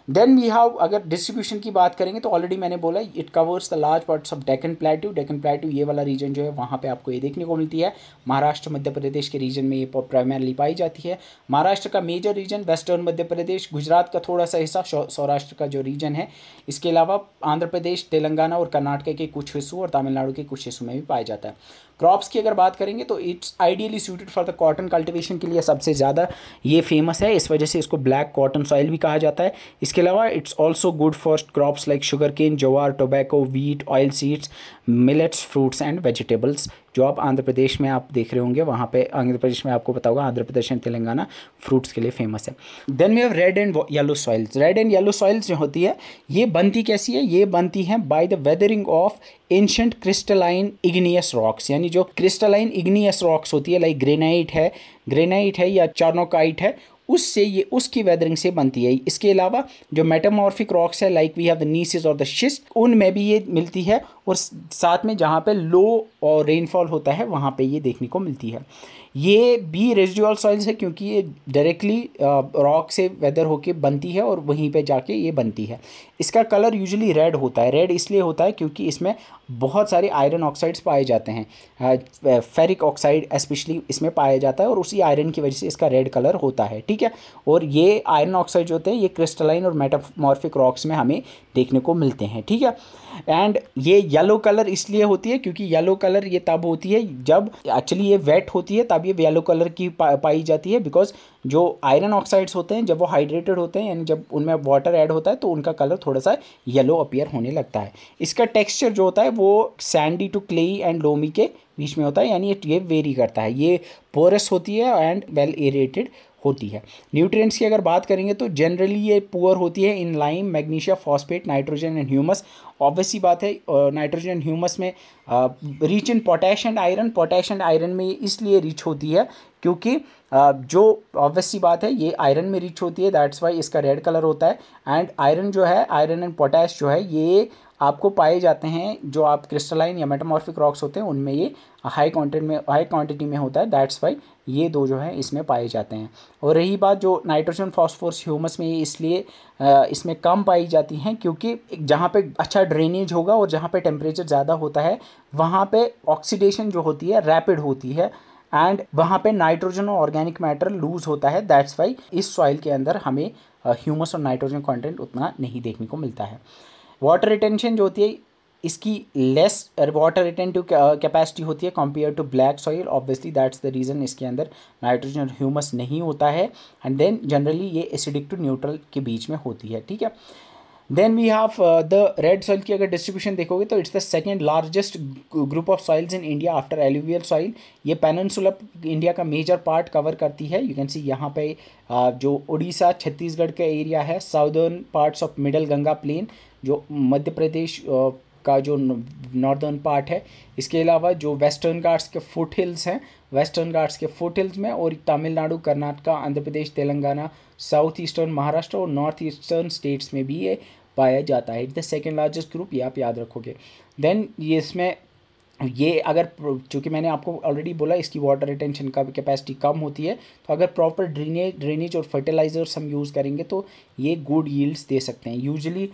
देन वी हैव, अगर डिस्ट्रीब्यूशन की बात करेंगे तो ऑलरेडी मैंने बोला it covers the large parts of Deccan plateau. Deccan plateau ये वाला रीजन जो है वहाँ पे आपको ये देखने को मिलती है। महाराष्ट्र, मध्य प्रदेश के रीजन में ये प्राइमरली पाई जाती है। महाराष्ट्र का major reason, western Madhya Pradesh, Gujarat का थोड़ा सा हिस्सा, सौराष्ट्र का जो रीजन है, इसके अलावा आंध्र प्रदेश, तेलंगाना और कर्नाटक के कुछ हिस्सों और तमिलनाडु के कुछ हिस्सों में भी पाया जाता है। क्रॉप्स की अगर बात करेंगे तो it's ideally suited for the cotton cultivation के लिए सबसे ज़्यादा ये फेमस है, इस वजह से इसको ब्लैक कॉटन सॉइल भी कहा जाता है। इसके अलावा it's also good for crops like sugar cane, jowar, tobacco, wheat, oil seeds, millets, fruits and vegetables, जो आप आंध्र प्रदेश में आप देख रहे होंगे, वहाँ पे आंध्र प्रदेश में आपको पता होगा आंध्र प्रदेश एंड तेलंगाना फ्रूट्स के लिए फेमस है। Then we have red and yellow soils. Red and yellow soils जो होती है ये बनती कैसी है? ये बनती है bye the weathering of ancient crystalline igneous rocks, यानी जो क्रिस्टलाइन इग्नियस रॉक्स होती है, लाइक ग्रेनाइट है या चार्नोकाइट है, उससे ये उसकी वेदरिंग से बनती है। इसके अलावा जो मेटामॉर्फिक रॉक्स है लाइक वी हैव द नीसिस और द शिस्ट, उनमें भी ये मिलती है, और साथ में जहाँ पे लो और रेनफॉल होता है वहाँ पे ये देखने को मिलती है। ये भी रेजिडुअल सॉइल्स है क्योंकि ये डायरेक्टली रॉक से वेदर होके बनती है और वहीं पे जाके ये बनती है। इसका कलर यूजुअली रेड होता है। रेड इसलिए होता है क्योंकि इसमें बहुत सारे आयरन ऑक्साइड्स पाए जाते हैं, फेरिक ऑक्साइड स्पेशली इसमें पाया जाता है, और उसी आयरन की वजह से इसका रेड कलर होता है। ठीक है, और ये आयरन ऑक्साइड जो होते हैं ये क्रिस्टलाइन और मेटामॉर्फिक रॉक्स में हमें देखने को मिलते हैं। ठीक है, एंड ये येलो कलर इसलिए होती है क्योंकि येलो कलर ये तब होती है जब एक्चुअली ये वेट होती है, तब ये येलो कलर की पाई जाती है, बिकॉज जो आयरन ऑक्साइड्स होते हैं जब वो हाइड्रेटेड होते हैं, यानी जब उनमें वाटर ऐड होता है तो उनका कलर थोड़ा सा येलो अपीयर होने लगता है। इसका टेक्सचर जो होता है वो sandy to clayey and loamy के बीच में होता है, यानी ये वेरी करता है। ये पोरस होती है एंड वेल एरेटेड होती है। न्यूट्रिएंट्स की अगर बात करेंगे तो जनरली ये पुअर होती है इन lime, magnesia, phosphate, nitrogen and humus. Obviously बात है नाइट्रोजन एंड ह्यूमस में rich in potash and iron. Potash and iron में इसलिए रिच होती है क्योंकि जो ऑब्वियसली बात है ये आयरन में रिच होती है, दैट्स वाई इसका रेड कलर होता है। एंड आयरन जो है, आयरन एंड पोटैश जो है, ये आपको पाए जाते हैं जो आप क्रिस्टलाइन या मेटामॉर्फिक रॉक्स होते हैं उनमें ये हाई क्वांटिटी में होता है, दैट्स वाई ये दो जो है इसमें पाए जाते हैं। और रही बात जो नाइट्रोजन, फॉस्फोरस, ह्यूमस में ये इसलिए इसमें कम पाई जाती हैं क्योंकि जहाँ पे अच्छा ड्रेनेज होगा और जहाँ पे टेम्परेचर ज़्यादा होता है वहाँ पे ऑक्सीडेशन जो होती है रैपिड होती है, एंड वहाँ पे नाइट्रोजन और ऑर्गेनिक मैटर लूज होता है, दैट्स वाई इस सॉइल के अंदर हमें ह्यूमस और नाइट्रोजन कंटेंट उतना नहीं देखने को मिलता है। वाटर रिटेंशन जो होती है इसकी लेस वाटर रिटेंटिव कैपेसिटी होती है compare to black soil. Obviously that's the reason, इसके अंदर नाइट्रोजन और ह्यूमस नहीं होता है। एंड देन जनरली ये एसिडिक टू न्यूट्रल के बीच में होती है, ठीक है। Then we have the red soil की अगर डिस्ट्रीब्यूशन देखोगे तो it's the second largest group of soils in India after alluvial soil. ये पेनिनसुला इंडिया का मेजर पार्ट कवर करती है। यू कैन सी यहाँ पे जो उड़ीसा छत्तीसगढ़ का एरिया है, southern parts of middle Ganga plain जो मध्य प्रदेश का जो नॉर्दर्न पार्ट है, इसके अलावा जो वेस्टर्न घाट्स के फुट हिल्स हैं, वेस्टर्न घाट्स के फुट हिल्स में, और तमिलनाडु, कर्नाटका, आंध्र प्रदेश, तेलंगाना, साउथ ईस्टर्न महाराष्ट्र और नॉर्थ ईस्टर्न स्टेट्स में भी ये पाया जाता है। It's the second largest group, ये आप याद रखोगे। देन ये इसमें ये अगर, चूँकि मैंने आपको ऑलरेडी बोला इसकी वाटर रिटेंशन का कैपेसिटी कम होती है, तो अगर प्रॉपर ड्रेनेज और फर्टिलाइजर्स हम यूज़ करेंगे तो ये गुड यील्ड्स दे सकते हैं। यूजुअली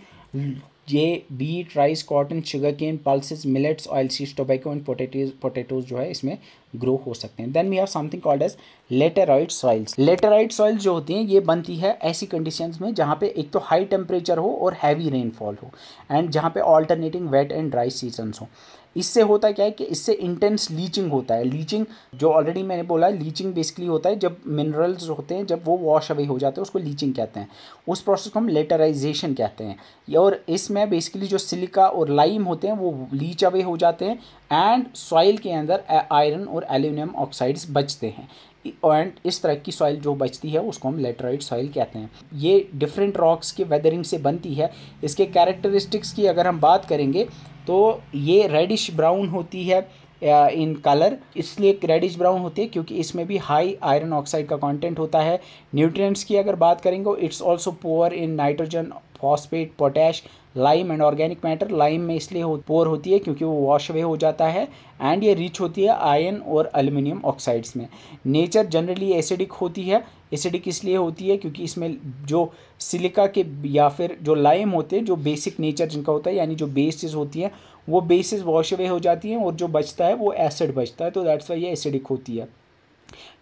ये wheat, rice, cotton, sugar cane, pulses, millets, oil seeds, tobacco and potatoes जो है इसमें ग्रो हो सकते हैं। Then we have something called as laterite soils. Laterite soils जो होती हैं ये बनती है ऐसी कंडीशंस में जहाँ पे एक तो हाई टेम्परेचर हो और हैवी रेनफॉल हो, एंड जहाँ पे alternating wet and dry seasons हो। इससे होता क्या है कि इससे इंटेंस लीचिंग होता है। लीचिंग जो ऑलरेडी मैंने बोला, लीचिंग बेसिकली होता है जब मिनरल्स होते हैं जब वो वॉश अवे हो जाते हैं, उसको लीचिंग कहते हैं। उस प्रोसेस को हम लेटराइजेशन कहते हैं। और इसमें बेसिकली जो सिलिका और लाइम होते हैं वो लीच अवे हो जाते हैं, एंड सॉइल के अंदर आयरन और एल्यूमिनियम ऑक्साइड्स बचते हैं। एंड इस तरह की सॉइल जो बचती है उसको हम लेटराइट सॉइल कहते हैं। ये डिफरेंट रॉक्स के वेदरिंग से बनती है। इसके कैरेक्टरिस्टिक्स की अगर हम बात करेंगे तो ये रेडिश ब्राउन होती है इन कलर। इसलिए रेडिश ब्राउन होती है क्योंकि इसमें भी हाई आयरन ऑक्साइड का कंटेंट होता है। न्यूट्रिएंट्स की अगर बात करेंगे, it's also poor in nitrogen, phosphate, potash, lime and organic matter. Lime में इसलिए पुअर होती है क्योंकि वो वॉश अवे हो जाता है, एंड ये रिच होती है आयरन और एल्यूमिनियम ऑक्साइड्स में। नेचर जनरली एसिडिक होती है। एसिडिक इसलिए होती है क्योंकि इसमें जो सिलिका के या फिर जो लाइम होते हैं, जो बेसिक नेचर जिनका होता है, यानी जो बेसिस होती हैं वो बेसिस वॉश अवे हो जाती हैं और जो बचता है वो एसिड बचता है, तो दैट्स वाई ये एसिडिक होती है।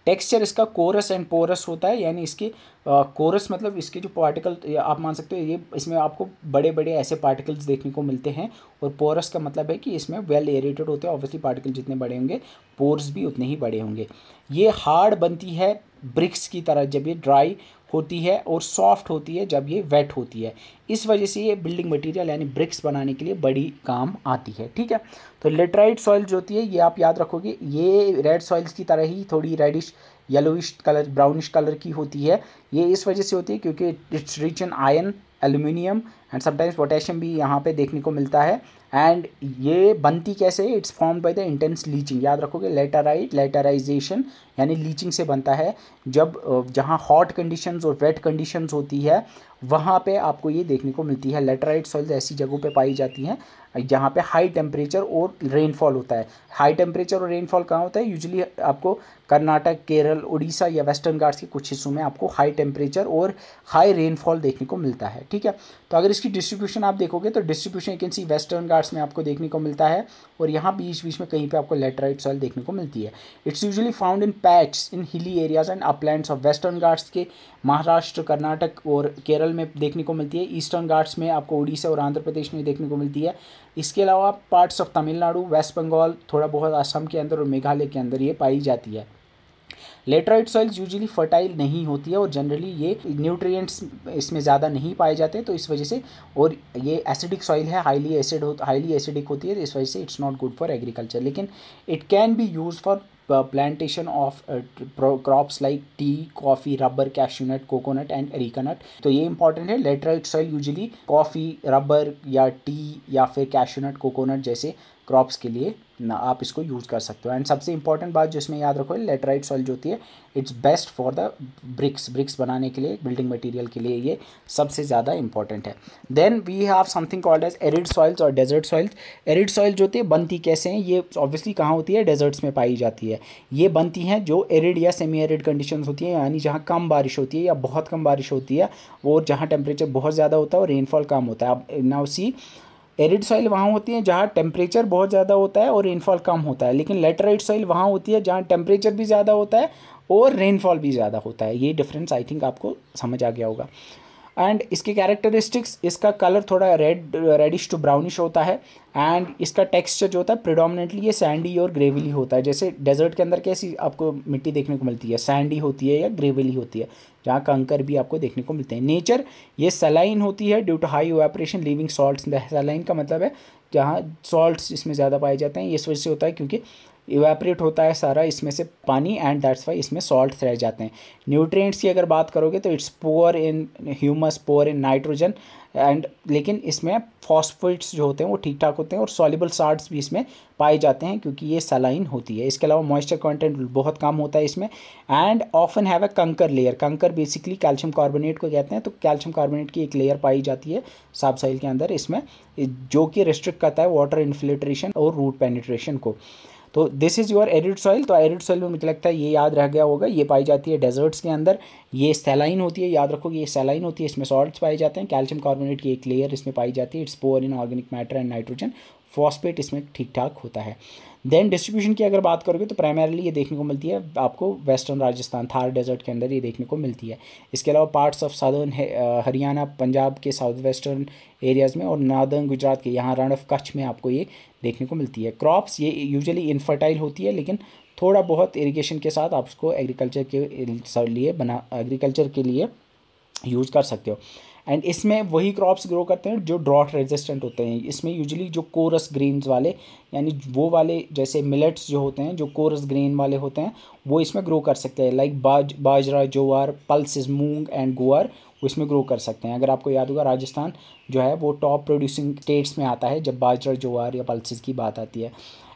टेक्सचर इसका कोरस एंड पोरस होता है, यानी इसके कोरस मतलब इसके जो पार्टिकल आप मान सकते हो, ये इसमें आपको बड़े बड़े ऐसे पार्टिकल्स देखने को मिलते हैं। और पोरस का मतलब है कि इसमें वेल एरेटेड होते हैं। ऑब्वियसली पार्टिकल जितने बड़े होंगे पोर्स भी उतने ही बड़े होंगे। ये हार्ड बनती है ब्रिक्स की तरह जब ये ड्राई होती है, और सॉफ्ट होती है जब ये वेट होती है। इस वजह से ये बिल्डिंग मटेरियल यानी ब्रिक्स बनाने के लिए बड़ी काम आती है, ठीक है। तो लेटराइट सॉइल जो होती है ये आप याद रखोगे, ये रेड सॉइल्स की तरह ही थोड़ी reddish, yellowish colour, brownish colour की होती है। ये इस वजह से होती है क्योंकि it's rich in iron, aluminium and sometimes potassium भी यहाँ पे देखने को मिलता है। एंड ये बनती कैसे है, it's formed by the intense leaching. याद रखोगे लेटराइट, लेटराइजेशन यानी लीचिंग से बनता है। जब जहाँ हॉट कंडीशंस और वेट कंडीशंस होती है वहाँ पे आपको ये देखने को मिलती है। लेटराइट सॉइल्स ऐसी जगहों पे पाई जाती हैं जहाँ पे हाई टेम्परेचर और रेनफॉल होता है। हाई टेम्परेचर और रेनफॉल कहाँ होता है, यूजुअली आपको कर्नाटक, केरल, उड़ीसा या वेस्टर्न घाट्स के कुछ हिस्सों में आपको हाई टेम्परेचर और हाई रेनफॉल देखने को मिलता है, ठीक है। तो अगर इसकी डिस्ट्रीब्यूशन आप देखोगे तो distribution you can C western Ghats में आपको देखने को मिलता है, और यहाँ बीच बीच में कहीं पे आपको लेटराइट सॉइल देखने को मिलती है। It's usually found in patch in hilly areas and Uplands of western Ghats के महाराष्ट्र, कर्नाटक और केरल में देखने को मिलती है। ईस्टर्न घाट्स में आपको उड़ीसा और आंध्र प्रदेश में देखने को मिलती है। इसके अलावा पार्ट्स ऑफ तमिलनाडु, वेस्ट बंगाल, थोड़ा बहुत असम के अंदर और मेघालय के अंदर ये पाई जाती है। लेटराइट सॉइल्स यूजुअली फर्टाइल नहीं होती है और जनरली ये न्यूट्रिएंट्स इसमें ज़्यादा नहीं पाए जाते, तो इस वजह से, और ये एसिडिक सॉइल है, हाईली एसिडिक होती है, तो इस वजह से it's not good for agriculture. लेकिन it can be use for plantation of crops like tea, coffee, rubber, cashew nut, coconut and areca nut. तो ये इंपॉर्टेंट है। Laterite soil usually coffee, rubber या टी या फिर कैश्यूनट, कोकोनट जैसे क्रॉप्स के लिए ना आप इसको यूज़ कर सकते हो। एंड सबसे इंपॉर्टेंट बात जो इसमें याद रखो, लेटराइट सॉइल जो होती है it's best for the bricks बनाने के लिए, बिल्डिंग मटेरियल के लिए ये सबसे ज़्यादा इंपॉर्टेंट है। Then we have something called as arid soils और डेजर्ट सॉइल्स। एरिड सॉइल जो होती है बनती कैसे हैं, ये ऑब्वियसली कहाँ होती है, डेजर्ट्स में पाई जाती है। ये बनती हैं जो एरिड या सेमी एरिड कंडीशंस होती हैं, यानी जहाँ कम बारिश होती है या बहुत कम बारिश होती है, और जहाँ टेम्परेचर बहुत ज़्यादा होता है और रेनफॉल कम होता है। अब नाउ सी, एरिड सॉइल वहाँ होती है जहाँ टेम्परेचर बहुत ज़्यादा होता है और रेनफॉल कम होता है, लेकिन लेटराइट सॉइल वहाँ होती है जहाँ टेम्परेचर भी ज़्यादा होता है और रेनफॉल भी ज़्यादा होता है। ये डिफरेंस आई थिंक आपको समझ आ गया होगा। एंड इसके कैरेक्टरिस्टिक्स, इसका कलर थोड़ा रेडिश टू ब्राउनिश होता है एंड इसका टेक्सचर जो होता है प्रिडोमिनेटली ये सैंडी और ग्रेविली होता है। जैसे डेजर्ट के अंदर कैसी आपको मिट्टी देखने को मिलती है, सैंडी होती है या ग्रेविली होती है, जहाँ कंकर भी आपको देखने को मिलते हैं। नेचर ये सलाइन होती है due to high evaporation leaving salts in the saline का मतलब है जहाँ सॉल्ट्स इसमें ज़्यादा पाए जाते हैं। ये इस वजह से होता है क्योंकि इवेपोरेट होता है सारा इसमें से पानी एंड दैट्स वाई इसमें सॉल्ट्स रह जाते हैं। न्यूट्रिएंट्स की अगर बात करोगे तो it's poor in humus, poor in nitrogen and लेकिन इसमें फॉस्फेट्स जो होते हैं वो ठीक ठाक होते हैं और सॉल्युबल साल्ट्स भी इसमें पाए जाते हैं क्योंकि ये सलाइन होती है। इसके अलावा मॉइस्चर कंटेंट बहुत कम होता है इसमें एंड ऑफन हैव अ कंकर लेयर। कंकर बेसिकली कैल्शियम कार्बोनेट को कहते हैं, तो कैल्शियम कार्बोनेट की एक लेयर पाई जाती है सब सॉइल के अंदर इसमें, जो कि रिस्ट्रिक्ट करता है वाटर इन्फिल्ट्रेशन और रूट पेनिट्रेशन को। तो this is your arid soil. तो एरिड सॉइल में मुझे लगता है ये याद रह गया होगा, ये पाई जाती है डेजर्ट्स के अंदर, ये सैलाइन होती है, याद रखोगे ये सैलाइन होती है, इसमें सॉल्ट्स पाए जाते हैं, कैल्शियम कार्बोनेट की एक लेयर इसमें पाई जाती है, it's poor in organic matter and nitrogen, phosphate इसमें ठीक ठाक होता है। देन डिस्ट्रीब्यूशन की अगर बात करोगे तो प्राइमरीली ये देखने को मिलती है आपको वेस्टर्न राजस्थान थार डेजर्ट के अंदर ये देखने को मिलती है। इसके अलावा parts of southern Haryana, Punjab के साउथ वेस्टर्न एरियाज़ में और नॉर्दर्न गुजरात के यहाँ रण ऑफ कच्छ में आपको ये देखने को मिलती है। क्रॉप्स ये यूजुअली इनफर्टाइल होती है लेकिन थोड़ा बहुत इरिगेशन के साथ आप उसको एग्रीकल्चर के लिए यूज़ कर सकते हो। एंड इसमें वही क्रॉप्स ग्रो करते हैं जो ड्रॉट रेजिस्टेंट होते हैं। इसमें यूजुअली जो कोरस ग्रेन्स वाले यानी वो वाले जैसे मिलेट्स जो होते हैं जो कोरस ग्रेन वाले होते हैं वो इसमें ग्रो कर सकते हैं, like bajra, jowar, pulses, moong and गुआर वो इसमें ग्रो कर सकते हैं। अगर आपको याद होगा राजस्थान जो है वो टॉप प्रोड्यूसिंग स्टेट्स में आता है जब बाजरा, ज्वार या पल्सेस की बात आती है।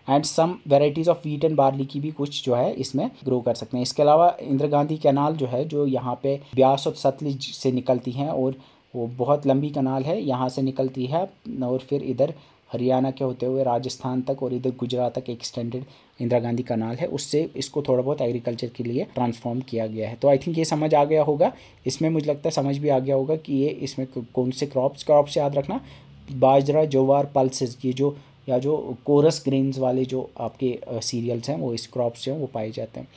And some varieties of wheat and barley की भी कुछ जो है इसमें ग्रो कर सकते हैं। इसके अलावा इंदिरा गांधी कैनाल जो है जो यहाँ पे ब्यास और सतलुज से निकलती हैं और वो बहुत लंबी कैनाल है, यहाँ से निकलती है और फिर इधर हरियाणा के होते हुए राजस्थान तक और इधर गुजरात तक एक्सटेंडेड इंदिरा गांधी कैनाल है, उससे इसको थोड़ा बहुत एग्रीकल्चर के लिए ट्रांसफॉर्म किया गया है। तो आई थिंक ये समझ आ गया होगा, इसमें मुझे लगता है समझ भी आ गया होगा कि ये इसमें कौन से क्रॉप्स याद रखना, बाजरा, ज्वार, पल्सेस, ये जो या जो कोरस ग्रेन्स वाले जो आपके सीरियल्स हैं वो इस क्रॉप्स जो हैं वो पाए जाते हैं।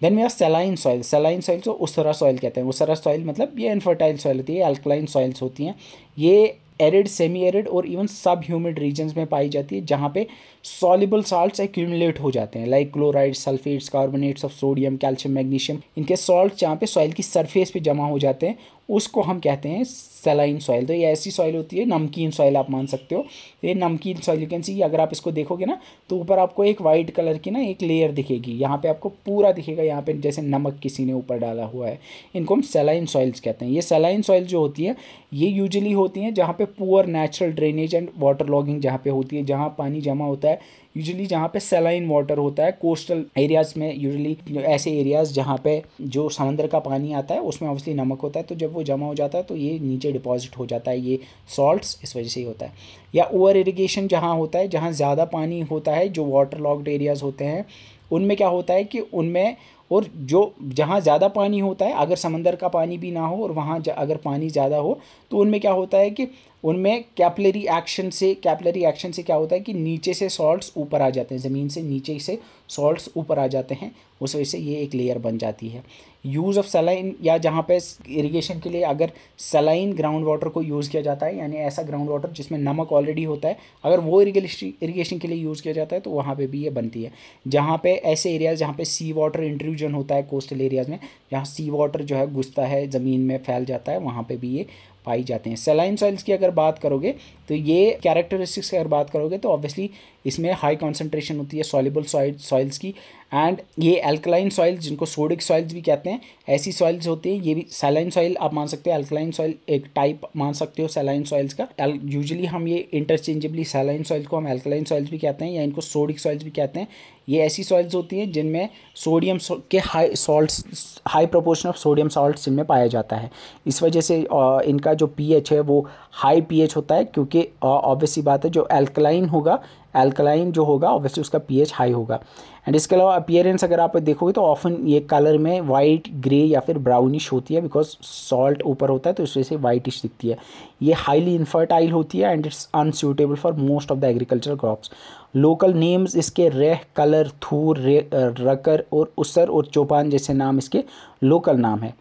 Then we are saline soil. Saline soil को उसरा सॉइल कहते हैं। उसरा सॉइल मतलब ये इनफर्टाइल सॉइल होती है, अल्कलाइन सॉइल्स होती हैं। ये एरिड, सेमी एरिड और इवन सब ह्यूमिड रीजन्स में पाई जाती है जहाँ पे सॉल्युबल साल्ट्स एक्यूमुलेट हो जाते हैं, like chloride, sulphates, carbonates of sodium, calcium, magnesium, इनके सॉल्ट जहाँ पे सॉइल की सरफेस पे जमा हो जाते हैं उसको हम कहते हैं सलाइन सॉइल। तो ये ऐसी सॉइल होती है, नमकीन सॉइल आप मान सकते हो। तो ये नमकीन सॉइल यू कैन सी, अगर आप इसको देखोगे ना तो ऊपर आपको एक वाइट कलर की ना एक लेयर दिखेगी, यहाँ पे आपको पूरा दिखेगा, यहाँ पे जैसे नमक किसी ने ऊपर डाला हुआ है। इनको हम सलाइन सॉइल्स कहते हैं। ये सलाइन सॉइल जो होती है ये यूजुअली होती हैं जहाँ पे poor natural drainage and water logging जहाँ पे होती है, जहाँ पानी जमा होता है यूजुअली, जहाँ पे सलाइन वाटर होता है। कोस्टल एरियाज़ में यूजुअली ऐसे एरियाज़ जहाँ पे जो समंदर का पानी आता है उसमें ऑब्वियसली नमक होता है, तो जब वो जमा हो जाता है तो ये नीचे डिपॉजिट हो जाता है ये सॉल्ट्स, इस वजह से ही होता है। या ओवर इरिगेशन जहाँ होता है, जहाँ ज़्यादा पानी होता है, जो वाटर लॉक्ड एरियाज़ होते हैं उनमें क्या होता है कि उनमें और जो जहाँ ज़्यादा पानी होता है, अगर समंदर का पानी भी ना हो और वहाँ अगर पानी ज़्यादा हो तो उनमें क्या होता है कि उनमें कैपिलरी एक्शन से क्या होता है कि नीचे से सॉल्ट्स ऊपर आ जाते हैं, ज़मीन से नीचे से सॉल्ट्स ऊपर आ जाते हैं, उस वजह से ये एक लेयर बन जाती है। यूज़ ऑफ सलाइन, या जहाँ पे इरिगेशन के लिए अगर सलाइन ग्राउंड वाटर को यूज़ किया जाता है, यानी ऐसा ग्राउंड वाटर जिसमें नमक ऑलरेडी होता है, अगर वो इरिगेशन के लिए यूज़ किया जाता है तो वहाँ पे भी ये बनती है। जहाँ पे ऐसे एरियाज़ जहाँ पे सी वाटर इंट्रूजन होता है कोस्टल एरियाज़ में, जहाँ सी वाटर जो है घुसता है ज़मीन में फैल जाता है, वहाँ पर भी ये पाई जाते हैं। सलाइन सॉइल्स की अगर बात करोगे तो ये कैरेक्टरिस्टिक्स की अगर बात करोगे तो ऑब्वियसली इसमें हाई कॉन्सेंट्रेशन होती है सॉल्युबल सॉइल्स की, एंड ये अल्कलाइन सॉइल्स जिनको सोडिक सॉइल्स भी कहते हैं, ऐसी सॉइल्स होती हैं। ये भी सलाइन सॉइल आप मान सकते हो, अल्कलाइन सॉइल एक टाइप मान सकते हो सलाइन सॉइल्स का। यूजुअली हम ये इंटरचेंजेबली सलाइन सॉइल्स को हम अल्कलाइन सॉइल्स भी कहते हैं या इनको सोडिक सॉइल्स भी कहते हैं। ये ऐसी सॉइल्स होती हैं जिनमें सोडियम के high proportion of sodium salts जिनमें पाया जाता है। इस वजह से इनका जो पीएच है वो हाई पीएच होता है, क्योंकि ऑब्वियसली बात है जो अल्कलाइन जो होगा ऑब्वियसली उसका पीएच हाई होगा। एंड इसके अलावा अपीयरेंस अगर आप देखोगे तो ऑफन ये कलर में वाइट, ग्रे या फिर ब्राउनिश होती है, बिकॉज सॉल्ट ऊपर होता है तो इस वजह से वाइटिश दिखती है। ये हाईली इनफर्टाइल होती है and it's unsuitable for most of the agriculture crops. Local names इसके रेह, कलर, थूर, रकर और उसर और चौपान जैसे नाम इसके लोकल नाम है।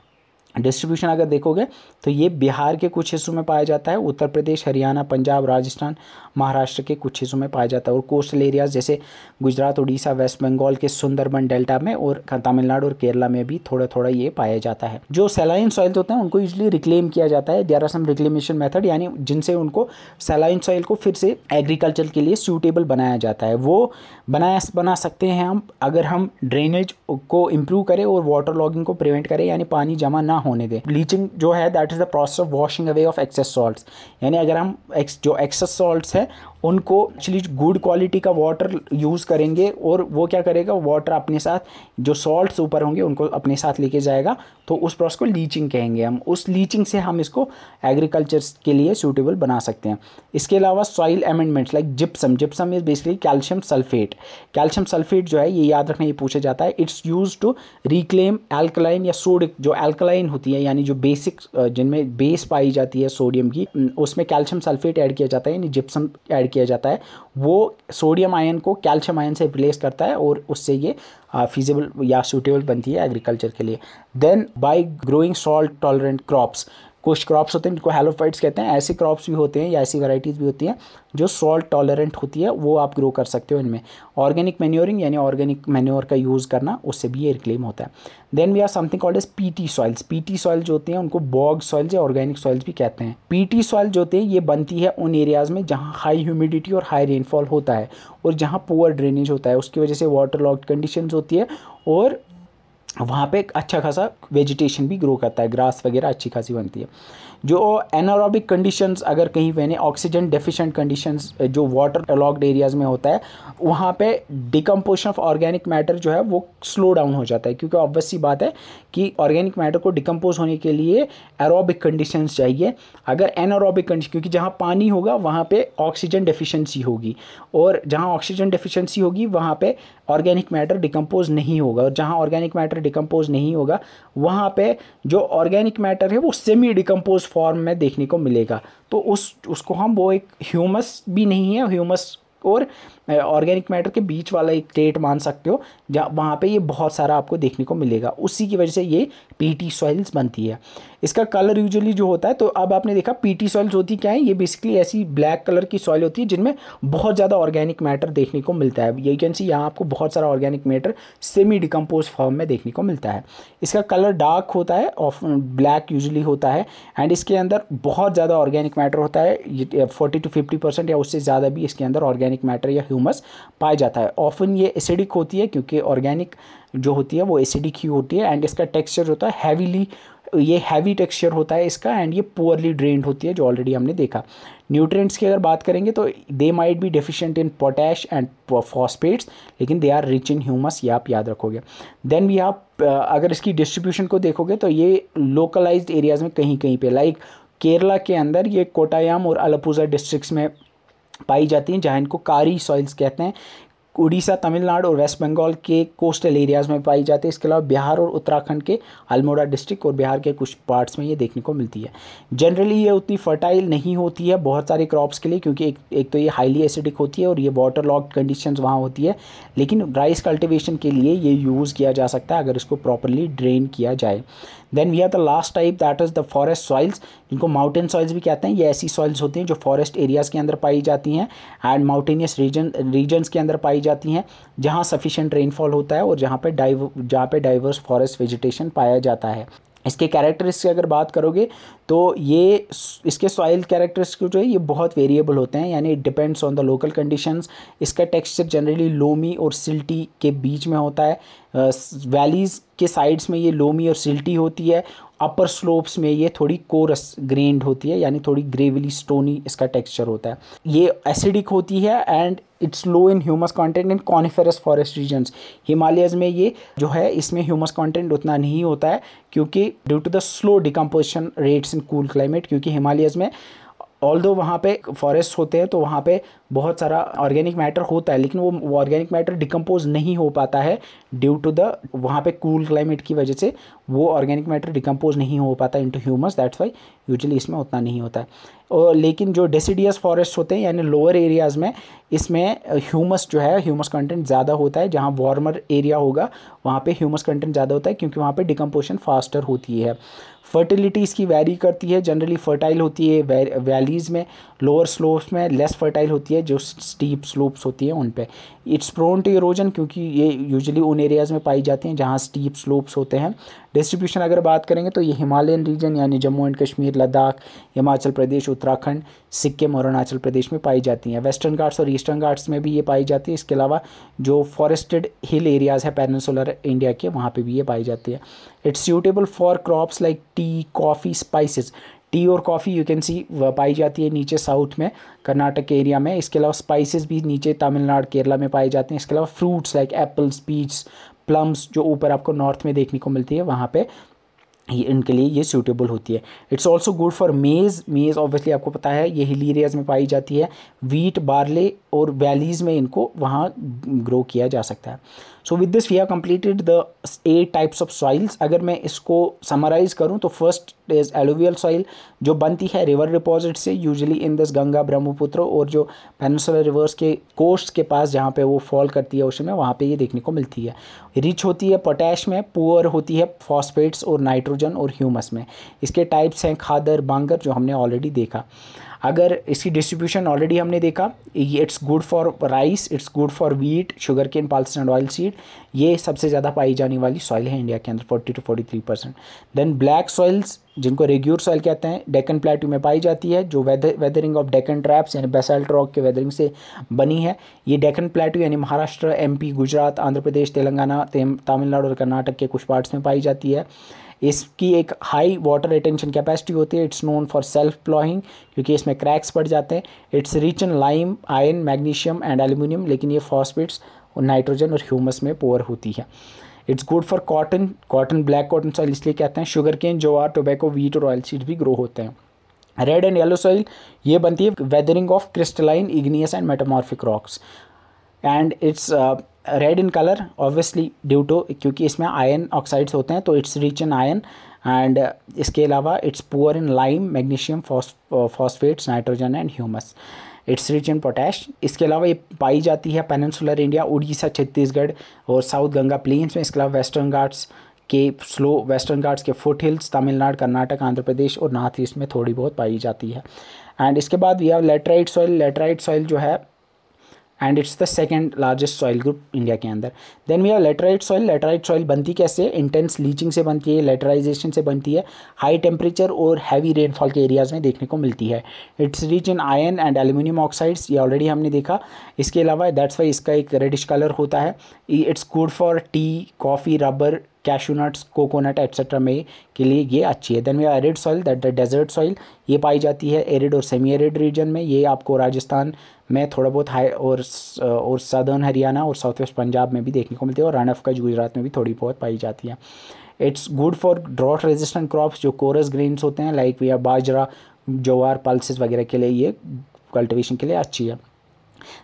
डिस्ट्रीब्यूशन अगर देखोगे तो ये बिहार के कुछ हिस्सों में पाया जाता है, उत्तर प्रदेश, हरियाणा, पंजाब, राजस्थान, महाराष्ट्र के कुछ हिस्सों में पाया जाता है, और कोस्टल एरियाज जैसे गुजरात, उड़ीसा, वेस्ट बंगाल के सुंदरबन डेल्टा में, और तमिलनाडु और केरला में भी थोड़ा थोड़ा ये पाया जाता है। जो सैलाइन सॉइल्स होते हैं उनको यूजली रिक्लेम किया जाता है। There are some reclamation method, यानी जिनसे उनको सैलाइन सॉइल को फिर से एग्रीकल्चर के लिए सूटेबल बनाया जाता है। वो बना सकते हैं हम अगर हम ड्रेनेज को इम्प्रूव करें और वाटर लॉगिंग को प्रिवेंट करें, यानी पानी जमा ना होने दें। लीचिंग जो है that is the process of washing away of excess salts, यानी अगर हम जो एक्सेस सॉल्ट्स है उनको एक्चुअली गुड क्वालिटी का वाटर यूज़ करेंगे, और वो क्या करेगा, वाटर अपने साथ जो सॉल्ट्स ऊपर होंगे उनको अपने साथ लेके जाएगा, तो उस प्रोसेस को लीचिंग कहेंगे हम। उस लीचिंग से हम इसको एग्रीकल्चर के लिए सूटेबल बना सकते हैं। इसके अलावा soil amendments like gypsum is basically calcium sulphate. Calcium sulphate जो है ये याद रखना, ये पूछा जाता है, it's use to reclaim alkaline या सोडिक, जो एल्कलाइन होती है यानी जो बेसिक जिनमें बेस पाई जाती है सोडियम की, उसमें कैल्शियम सल्फेट ऐड किया जाता है, यानी जिप्सम ऐड किया जाता है। वो सोडियम आयन को कैल्शियम आयन से रिप्लेस करता है, और उससे ये फीजिबल या सूटेबल बनती है एग्रीकल्चर के लिए। Then by growing salt tolerant crops, कुछ क्रॉप्स होते हैं जिनको हैलोफाइट्स कहते हैं, ऐसे क्रॉप्स भी होते हैं या ऐसी वैरायटीज़ भी होती हैं जो सॉल्ट टॉलरेंट होती है, वो आप ग्रो कर सकते हो इनमें। ऑर्गेनिक मैन्योरिंग यानी ऑर्गेनिक मैन्योर का यूज़ करना, उससे भी ये रिक्लेम होता है। Then we are something called as peaty soils. Peaty soil जो होते हैं उनको बॉग सॉइल्स या ऑर्गेनिक सॉइल्स भी कहते हैं। पीटी सॉइल जो होते हैं ये बनती है उन एरियाज़ में जहाँ हाई ह्यूमिडिटी और हाई रेनफॉल होता है, और जहाँ पुअर ड्रेनेज होता है, उसकी वजह से वाटर लॉक्ड कंडीशंस होती है, और वहाँ पे अच्छा खासा वेजिटेशन भी ग्रो करता है, ग्रास वगैरह अच्छी खासी बनती है। जो एनारोबिक कंडीशंस अगर कहीं पे ऑक्सीजन डेफिशिएंट कंडीशंस जो वाटर लॉक्ड एरियाज़ में होता है, वहाँ पे डिकम्पोजिशन ऑफ ऑर्गेनिक मैटर जो है वो स्लो डाउन हो जाता है, क्योंकि ऑब्वियस सी बात है कि ऑर्गेनिक मैटर को डिकम्पोज होने के लिए एरोबिक कंडीशंस चाहिए। अगर एनारोबिक कंडीशन, क्योंकि जहाँ पानी होगा वहाँ पे ऑक्सीजन डेफिशिएंसी होगी, और जहाँ ऑक्सीजन डेफिशिएंसी होगी वहाँ पे ऑर्गेनिक मैटर डिकम्पोज नहीं होगा, और जहाँ ऑर्गेनिक मैटर डिकम्पोज नहीं होगा वहाँ पे जो ऑर्गेनिक मैटर है वो सेमी डिकम्पोज फॉर्म में देखने को मिलेगा। तो उसको हम वो एक ह्यूमस भी नहीं है, ह्यूमस और ऑर्गेनिक मैटर के बीच वाला एक स्टेट मान सकते हो, जहाँ वहाँ पे ये बहुत सारा आपको देखने को मिलेगा। उसी की वजह से ये पीटी सॉइल्स बनती है। इसका कलर यूजुअली जो होता है, तो अब आपने देखा पीटी सॉइल्स होती क्या है, ये बेसिकली ऐसी ब्लैक कलर की सॉइल होती है जिनमें बहुत ज़्यादा ऑर्गेनिक मैटर देखने को मिलता है। ये कैन सी यहाँ आपको बहुत सारा organic matter semi decompose form में देखने को मिलता है। इसका कलर डार्क होता है, ऑफ ब्लैक यूजुअली होता है, एंड इसके अंदर बहुत ज़्यादा ऑर्गेनिक मैटर होता है, 40 to 50% या उससे ज़्यादा भी इसके अंदर ऑर्गेनिक मैटर या ह्यूमस पाया जाता है। ऑफन ये एसिडिक होती है, क्योंकि ऑर्गेनिक जो होती है वो एसिडिक ही होती है, एंड इसका टेक्सचर होता है हैवी टेक्सचर होता है इसका, एंड ये पुअरली ड्रेन्ड होती है, जो ऑलरेडी हमने देखा। न्यूट्रिएंट्स की अगर बात करेंगे तो they might be deficient in potash and phosphates, लेकिन they are rich in humus, ये आप याद रखोगे। देन भी आप अगर इसकी डिस्ट्रीब्यूशन को देखोगे तो ये लोकलाइज्ड एरियाज़ में कहीं कहीं पे, लाइक केरला के अंदर ये कोटायाम और अलापुझा डिस्ट्रिक्ट्स में पाई जाती हैं, जहाँ इनको कारी सॉइल्स कहते हैं। उड़ीसा, तमिलनाडु और वेस्ट बंगाल के कोस्टल एरियाज़ में पाई जाती है। इसके अलावा बिहार और उत्तराखंड के अल्मोड़ा डिस्ट्रिक्ट और बिहार के कुछ पार्ट्स में ये देखने को मिलती है। जनरली ये उतनी फर्टाइल नहीं होती है बहुत सारे क्रॉप्स के लिए, क्योंकि एक तो ये हाईली एसिडिक होती है और ये वाटर लॉक्ड कंडीशंस वहाँ होती है, लेकिन राइस कल्टिवेशन के लिए ये यूज़ किया जा सकता है अगर इसको प्रॉपरली ड्रेन किया जाए। Then we have the last type, that is the forest soils, जिनको माउंटेन सॉइल्स भी कहते हैं। ये ऐसी सॉइल्स होती हैं जो फॉरेस्ट एरियाज़ के अंदर पाई जाती हैं एंड माउंटेनियस रीजन्स के अंदर पाई जाती हैं, जहाँ सफिशिएंट रेनफॉल होता है और जहाँ पे डाइवर्स फॉरेस्ट वेजिटेशन पाया जाता है। इसके कैरेक्टरिस्टिक्स अगर बात करोगे तो ये इसके सॉइल कैरेक्टरिस्टिक्स जो है ये बहुत वेरिएबल होते हैं, यानी it depends on the local conditions. इसका टेक्सचर जनरली लोमी और सिल्टी के बीच में होता है। वैलीज़ के साइड्स में ये लोमी और सिल्टी होती है, अपर स्लोप्स में ये थोड़ी कोरस ग्रेन्ड होती है, यानी थोड़ी ग्रेवली स्टोनी इसका टेक्सचर होता है। ये एसिडिक होती है and it's low in humus content in coniferous forest regions. Himalayas में ये जो है इसमें ह्यूमस कंटेंट उतना नहीं होता है, क्योंकि due to the slow decomposition rates in cool climate, क्योंकि हिमालयज़ में ऑल्दो वहाँ पे फॉरेस्ट होते हैं तो वहाँ पे बहुत सारा ऑर्गेनिक मैटर होता है, लेकिन वो ऑर्गेनिक मैटर डिकम्पोज नहीं हो पाता है ड्यू टू द वहाँ पे कूल क्लाइमेट की वजह से वो ऑर्गेनिक मैटर डिकम्पोज नहीं हो पाता into humus, that's why usually इसमें उतना नहीं होता है। और लेकिन जो डेसिडियस फॉरेस्ट होते हैं यानी लोअर एरियाज़ में, इसमें ह्यूमस जो है, ह्यूमस कंटेंट ज़्यादा होता है। जहाँ वार्मर एरिया होगा वहाँ पे ह्यूमस कंटेंट ज़्यादा होता है, क्योंकि वहाँ पे डिकम्पोजिशन फास्टर होती है। फर्टिलिटी इसकी वेरी करती है, जनरली फर्टाइल होती है वैलीज़ में, लोअर स्लोप्स में लेस फर्टाइल होती है, जो स्टीप स्लोप्स होती है उन पे। इट्स प्रोन टू इरोजन, क्योंकि ये यूजुअली उन एरियाज़ में पाई जाती हैं जहाँ स्टीप स्लोप्स होते हैं। डिस्ट्रीब्यूशन अगर बात करेंगे तो ये हिमालयन रीजन यानी जम्मू एंड कश्मीर, लद्दाख, हिमाचल प्रदेश, उत्तराखंड, सिक्किम और अरुणाचल प्रदेश में पाई जाती हैं। वेस्टर्न घाट्स और ईस्टर्न घाट्स में भी ये पाई जाती है। इसके अलावा जो फॉरेस्टेड हिल एरियाज़ है पेनिनसुलर इंडिया के, वहाँ पे भी ये पाई जाती है। It's suitable for crops like tea, coffee, spices. T और कॉफ़ी यू कैन सी पाई जाती है नीचे साउथ में, कर्नाटक के एरिया में। इसके अलावा स्पाइसेस भी नीचे तमिलनाडु, केरला में पाए जाते हैं। इसके अलावा fruits like apples, peach, plums जो ऊपर आपको नॉर्थ में देखने को मिलती है, वहाँ पे इनके लिए ये सूटेबल होती है। इट्स ऑल्सो गुड फॉर मेज़। मेज़ ऑब्वियसली आपको पता है ये हिल एरियाज़ में पाई जाती है। वीट, बार्ले और वैलीज़ में इनको वहाँ ग्रो किया जा सकता है। So with this we have completed the 8 types of soils. अगर मैं इसको समराइज़ करूँ तो फर्स्ट इज़ एलुवियल सॉइल, जो बनती है रिवर डिपॉजिट से, usually in this Ganga, Brahmaputra और जो पेनिनसुलर रिवर्स के कोस्ट के पास जहाँ पे वो फॉल करती है ओशन में, वहाँ पे ये देखने को मिलती है। रिच होती है पोटैश में, पुअर होती है फॉस्फेट्स और नाइट्रोजन और ह्यूमस में। इसके टाइप्स हैं खादर, बांगर, जो हमने ऑलरेडी देखा। अगर इसकी डिस्ट्रीब्यूशन ऑलरेडी हमने देखा, it's good for rice, it's good for wheat, sugar cane, pulses and oil seed. ये सबसे ज़्यादा पाई जाने वाली सॉइल है इंडिया के अंदर, 40 to 43%। देन ब्लैक सॉइल्स, जिनको रेग्यूर सॉइल कहते हैं, डेक्कन प्लेटू में पाई जाती है, जो वेदरिंग ऑफ डेक्कन ट्रैप्स यानी बेसाल्ट रॉक के वेदरिंग से बनी है। ये डेक्कन प्लेटू यानी महाराष्ट्र, एमपी, गुजरात, आंध्र प्रदेश, तेलंगाना, तमिलनाडु और कर्नाटक के कुछ पार्ट्स में पाई जाती है। इसकी एक हाई वाटर रिटेंशन कैपेसिटी होती है। It's known for self ploughing, क्योंकि इसमें क्रैक्स पड़ जाते हैं। It's rich in lime, iron, magnesium and aluminium, लेकिन ये फॉस्फेट्स और नाइट्रोजन और ह्यूमस में पुअर होती है। It's good for cotton. Cotton black cotton soil इसलिए कहते हैं। Sugar cane, jowar, tobacco, wheat और ऑयल सीड्स भी ग्रो होते हैं। रेड एंड येलो सॉइल, ये बनती है weathering of crystalline, igneous and metamorphic rocks. And it's red in colour obviously due to, क्योंकि इसमें आयरन ऑक्साइड्स होते हैं, तो it's rich in iron. And इसके अलावा it's poor in lime, magnesium, phosphates, nitrogen and humus. It's rich in potash. इसके अलावा ये पाई जाती है पेनिनसुलर इंडिया, उड़ीसा, छत्तीसगढ़ और साउथ गंगा प्लेन्स में। इसके अलावा वेस्टर्न घाट्स के फुट हिल्स, तमिलनाडु, कर्नाटक, आंध्र प्रदेश और नॉर्थ ईस्ट में थोड़ी बहुत पाई जाती है। एंड इसके बाद we have laterite soil. Laterite soil जो है, and it's the second largest soil group India के अंदर। Then we have laterite soil. Laterite soil बनती कैसे? इंटेंस लीचिंग से बनती है, लेटराइजेशन से बनती है, हाई टेम्परेचर और हैवी रेनफॉल के एरियाज़ में देखने को मिलती है। It's rich in iron and aluminium oxides, ये ऑलरेडी हमने देखा। इसके अलावा दैट्स वाई इसका एक रेडिश कलर होता है। It's good for tea, coffee, rubber, cashew nuts, coconut etcetera में के लिए ये अच्छी है। Then we arid soil, that the desert soil, ये पाई जाती है एरिड और सेमी एरिड रीजन में। ये आपको राजस्थान में थोड़ा बहुत हाई और सदर्न हरियाणा और साउथ वेस्ट पंजाब में भी देखने को मिलती है, और रन ऑफ कच्छ गुजरात में भी थोड़ी बहुत पाई जाती है। It's good for drought resistant crops, जो कोरस ग्रेन्स होते हैं लाइक या बाजरा, ज्वार, पल्सेस वगैरह के लिए ये कल्टिवेशन के लिए अच्छी है।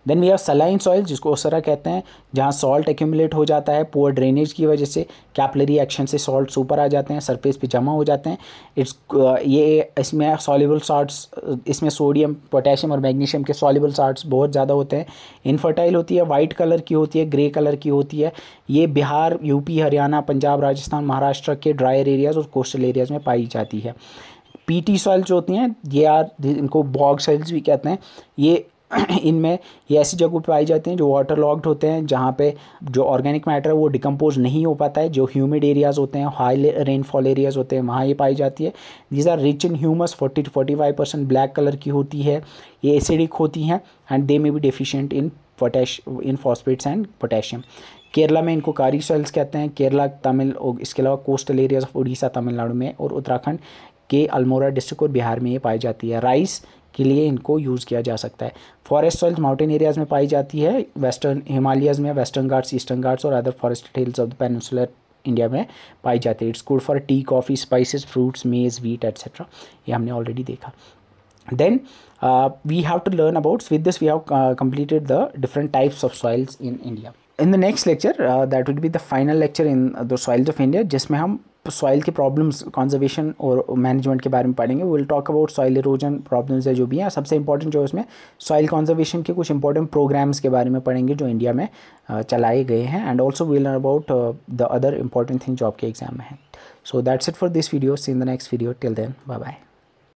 Then we have saline soil, जिसको ओसरा कहते हैं, जहाँ सॉल्ट एक्यूमुलेट हो जाता है पुअर ड्रेनेज की वजह से, कैपिलरी एक्शन से सॉल्ट ऊपर आ जाते हैं, सरफेस पे जमा हो जाते हैं। इसमें सॉल्युबल साल्ट्स, इसमें सोडियम, पोटेशियम और मैग्नीशियम के सॉल्युबल साल्ट्स बहुत ज़्यादा होते हैं। इनफर्टाइल होती है, वाइट कलर की होती है, ग्रे कलर की होती है। ये बिहार, यूपी, हरियाणा, पंजाब, राजस्थान, महाराष्ट्र के ड्रायर एरियाज़ और कोस्टल एरियाज़ में पाई जाती है। पीटी सॉइल जो होती हैं, ये इनको बॉग सॉइल्स भी कहते हैं। ये इनमें ये ऐसी जगहों पे पाई जाती हैं जो वाटर लॉक्ड होते हैं, जहाँ पे जो ऑर्गेनिक मैटर है वो डिकम्पोज नहीं हो पाता है। जो ह्यूमिड एरियाज़ होते हैं, हाई रेनफॉल एरियाज़ होते हैं, वहाँ ये पाई जाती है। These are rich in humus, 40 to 45% black colour की होती है। ये एसिडिक होती हैं एंड दे में B deficient in phosphates and potassium. Kerala में इनको कारी सॉइल्स कहते हैं। केरला, तमिल, इसके अलावा coastal areas of Orissa, Tamil Nadu में और उत्तराखंड के अल्मोड़ा डिस्ट्रिक्ट और बिहार में ये पाई जाती है। राइस के लिए इनको यूज़ किया जा सकता है। फॉरेस्ट सॉइल्स माउंटेन एरियाज़ में पाई जाती है, वेस्टर्न हिमालयाज़ में, वेस्टर्न घाट्स, ईस्टर्न घाट्स और other forested hills of the peninsular India में पाई जाती है। It's good for tea, coffee, spices, fruits, मेज़, वीट एट्सेट्रा, ये हमने ऑलरेडी देखा। Then we have to learn about, with this we have completed the different types of soils in India. In the next lecture, that will be the final lecture in the soils of India, जिसमें हम सॉइल के प्रॉब्लम्स कंजर्वेशन और मैनेजमेंट के बारे में पढ़ेंगे। Will talk about soil erosion problems है जो भी हैं, सबसे इंपॉर्टेंट जो है उसमें सॉइल कंजर्वेशन के कुछ इंपॉर्टेंट प्रोग्राम्स के बारे में पढ़ेंगे जो इंडिया में चलाए गए हैं, and also will learn about the other important thing जो आपके एग्जाम में है। So that's it for this video, see in the next video, till then bye bye.